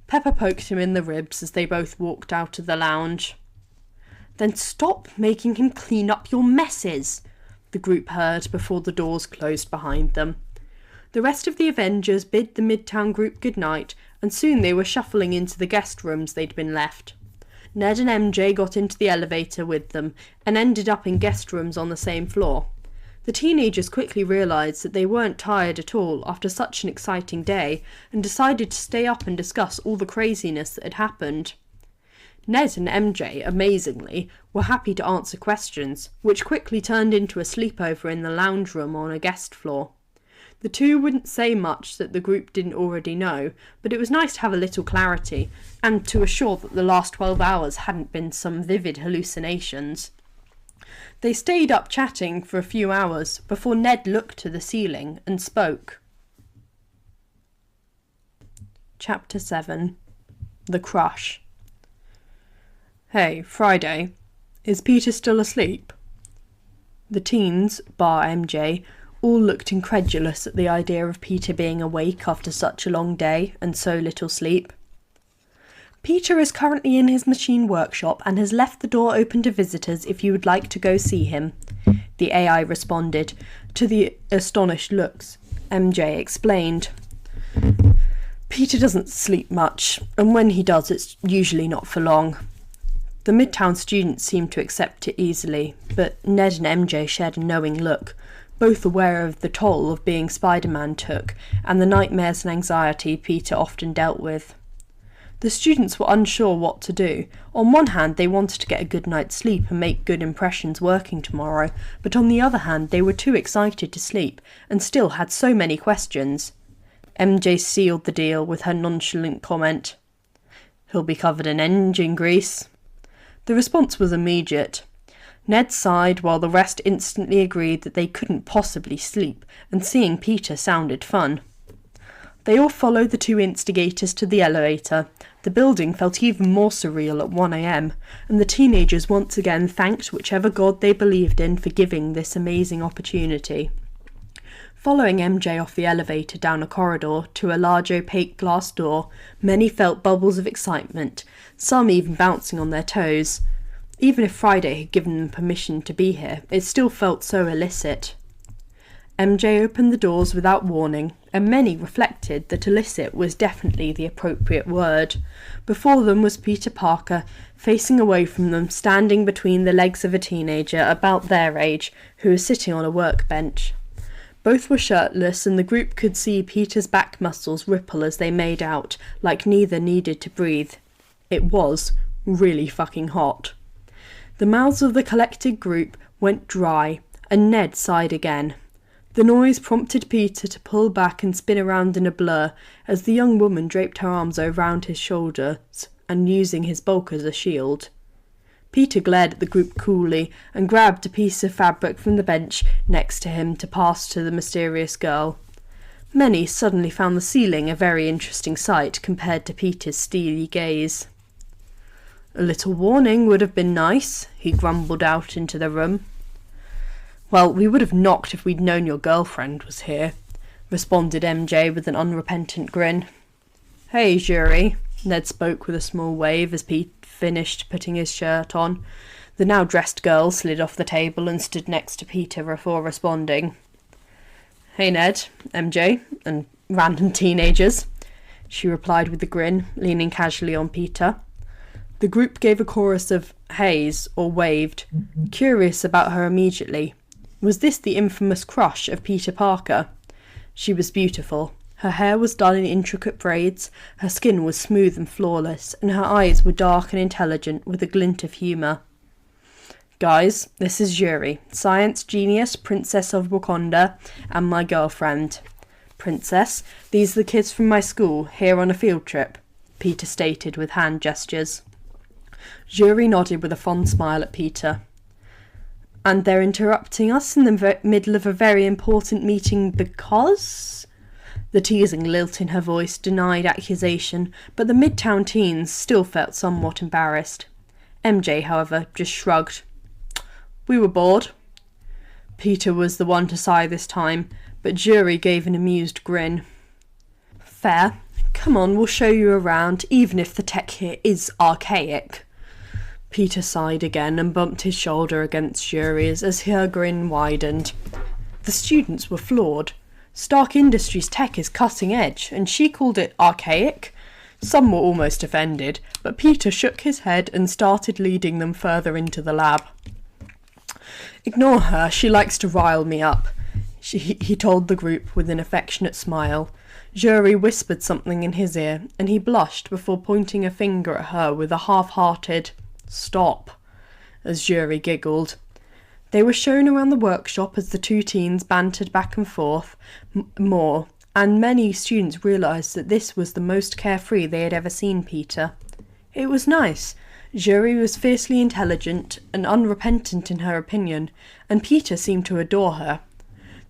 Pepper poked him in the ribs as they both walked out of the lounge. Then stop making him clean up your messes, the group heard before the doors closed behind them. The rest of the Avengers bid the Midtown group goodnight, and soon they were shuffling into the guest rooms they'd been left. Ned and MJ got into the elevator with them, and ended up in guest rooms on the same floor. The teenagers quickly realised that they weren't tired at all after such an exciting day, and decided to stay up and discuss all the craziness that had happened. Ned and MJ, amazingly, were happy to answer questions, which quickly turned into a sleepover in the lounge room on a guest floor. The two wouldn't say much that the group didn't already know, but it was nice to have a little clarity, and to assure that the last 12 hours hadn't been some vivid hallucinations. They stayed up chatting for a few hours before Ned looked to the ceiling and spoke. Chapter 7. The Crush. Hey, Friday. Is Peter still asleep? The teens, bar MJ, all looked incredulous at the idea of Peter being awake after such a long day and so little sleep. Peter is currently in his machine workshop and has left the door open to visitors if you would like to go see him, the AI responded. To the astonished looks, MJ explained. Peter doesn't sleep much, and when he does, it's usually not for long. The Midtown students seemed to accept it easily, but Ned and MJ shared a knowing look, both aware of the toll of being Spider-Man took and the nightmares and anxiety Peter often dealt with. The students were unsure what to do. On one hand, they wanted to get a good night's sleep and make good impressions working tomorrow, but on the other hand, they were too excited to sleep and still had so many questions. MJ sealed the deal with her nonchalant comment. He'll be covered in engine grease. The response was immediate. Ned sighed while the rest instantly agreed that they couldn't possibly sleep, and seeing Peter sounded fun. They all followed the two instigators to the elevator. The building felt even more surreal at 1 a.m, and the teenagers once again thanked whichever god they believed in for giving this amazing opportunity. Following MJ off the elevator down a corridor to a large opaque glass door, many felt bubbles of excitement, some even bouncing on their toes. Even if Friday had given them permission to be here, it still felt so illicit. MJ opened the doors without warning, and many reflected that illicit was definitely the appropriate word. Before them was Peter Parker, facing away from them, standing between the legs of a teenager about their age, who was sitting on a workbench. Both were shirtless, and the group could see Peter's back muscles ripple as they made out, like neither needed to breathe. It was really fucking hot. The mouths of the collected group went dry, and Ned sighed again. The noise prompted Peter to pull back and spin around in a blur as the young woman draped her arms around his shoulders and using his bulk as a shield. Peter glared at the group coolly and grabbed a piece of fabric from the bench next to him to pass to the mysterious girl. Many suddenly found the ceiling a very interesting sight compared to Peter's steely gaze. "A little warning would have been nice," he grumbled out into the room. "Well, we would have knocked if we'd known your girlfriend was here," responded MJ with an unrepentant grin. "Hey, jury," Ned spoke with a small wave as Pete finished putting his shirt on. The now dressed girl slid off the table and stood next to Peter before responding. "Hey, Ned, MJ, and random teenagers," she replied with a grin, leaning casually on Peter. The group gave a chorus of heys or waved, curious about her immediately. Was this the infamous crush of Peter Parker? She was beautiful. Her hair was done in intricate braids, her skin was smooth and flawless, and her eyes were dark and intelligent with a glint of humour. "Guys, this is Yuri, science genius, princess of Wakanda, and my girlfriend. Princess, these are the kids from my school, here on a field trip," Peter stated with hand gestures. Yuri nodded with a fond smile at Peter. "And they're interrupting us in the middle of a very important meeting because?" The teasing lilt in her voice denied accusation, but the Midtown teens still felt somewhat embarrassed. MJ, however, just shrugged. "We were bored." Peter was the one to sigh this time, but Yuri gave an amused grin. "Fair. Come on, we'll show you around, even if the tech here is archaic." Peter sighed again and bumped his shoulder against Yuri's as her grin widened. The students were floored. Stark Industries tech is cutting edge, and she called it archaic? Some were almost offended, but Peter shook his head and started leading them further into the lab. "Ignore her, she likes to rile me up," he told the group with an affectionate smile. Yuri whispered something in his ear, and he blushed before pointing a finger at her with a half-hearted "Stop," as Yuri giggled. They were shown around the workshop as the two teens bantered back and forth more, and many students realised that this was the most carefree they had ever seen Peter. It was nice. Yuri was fiercely intelligent and unrepentant in her opinion, and Peter seemed to adore her.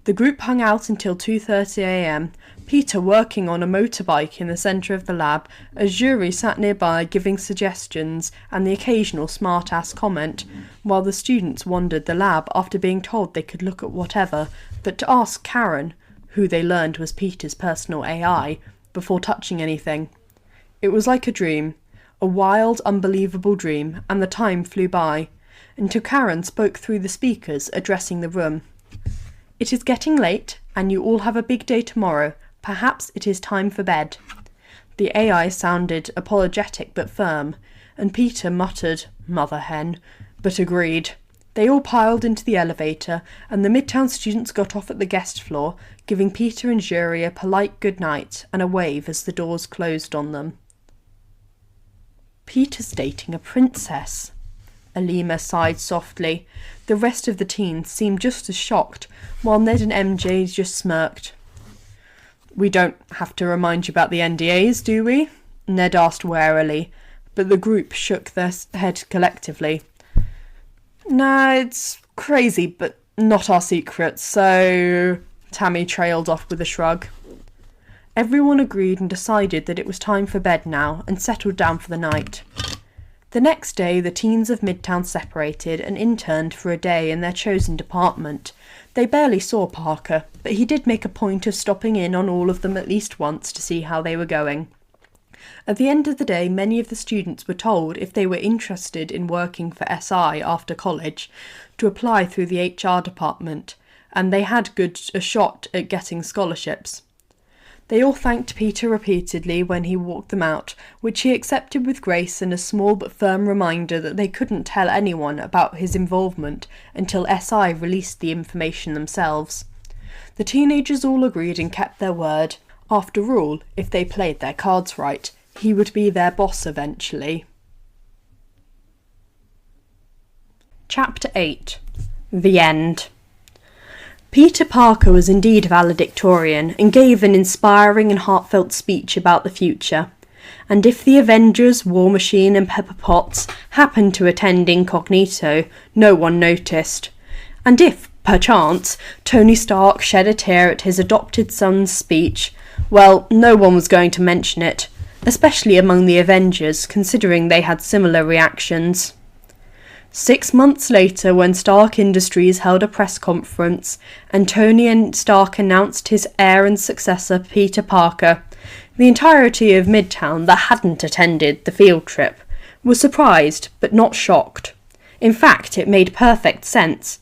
The group hung out until 2:30 a.m, Peter working on a motorbike in the centre of the lab, as Yuri sat nearby giving suggestions and the occasional smart-ass comment, while the students wandered the lab after being told they could look at whatever, but to ask Karen, who they learned was Peter's personal AI, before touching anything. It was like a dream, a wild, unbelievable dream, and the time flew by, until Karen spoke through the speakers, addressing the room. "It is getting late, and you all have a big day tomorrow. Perhaps it is time for bed." The AI sounded apologetic but firm, and Peter muttered, "Mother hen," but agreed. They all piled into the elevator, and the Midtown students got off at the guest floor, giving Peter and Yuri a polite good night and a wave as the doors closed on them. "Peter's dating a princess." Alima sighed softly. The rest of the teens seemed just as shocked, while Ned and MJ just smirked. "We don't have to remind you about the NDAs, do we?" Ned asked warily, but the group shook their head collectively. "Nah, it's crazy, but not our secret, so..." Tammy trailed off with a shrug. Everyone agreed and decided that it was time for bed now, and settled down for the night. The next day, the teens of Midtown separated and interned for a day in their chosen department. They barely saw Parker, but he did make a point of stopping in on all of them at least once to see how they were going. At the end of the day, many of the students were told if they were interested in working for SI after college to apply through the HR department, and they had a shot at getting scholarships. They all thanked Peter repeatedly when he walked them out, which he accepted with grace and a small but firm reminder that they couldn't tell anyone about his involvement until SI released the information themselves. The teenagers all agreed and kept their word. After all, if they played their cards right, he would be their boss eventually. Chapter 8. The End. Peter Parker was indeed valedictorian and gave an inspiring and heartfelt speech about the future. And if the Avengers, War Machine and Pepper Potts happened to attend incognito, no one noticed. And if, perchance, Tony Stark shed a tear at his adopted son's speech, well, no one was going to mention it, especially among the Avengers, considering they had similar reactions. 6 months later, when Stark Industries held a press conference and Tony Stark announced his heir and successor, Peter Parker, the entirety of Midtown that hadn't attended the field trip was surprised but not shocked. In fact, it made perfect sense.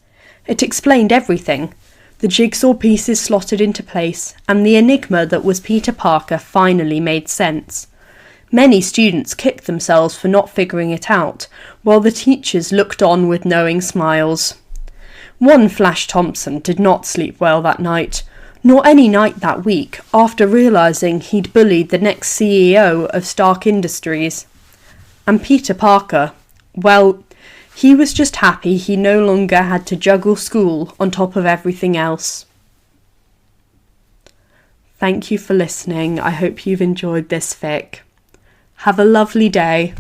It explained everything. The jigsaw pieces slotted into place, and the enigma that was Peter Parker finally made sense. Many students kicked themselves for not figuring it out, while the teachers looked on with knowing smiles. One Flash Thompson did not sleep well that night, nor any night that week, after realising he'd bullied the next CEO of Stark Industries. And Peter Parker, well, he was just happy he no longer had to juggle school on top of everything else. Thank you for listening. I hope you've enjoyed this fic. Have a lovely day.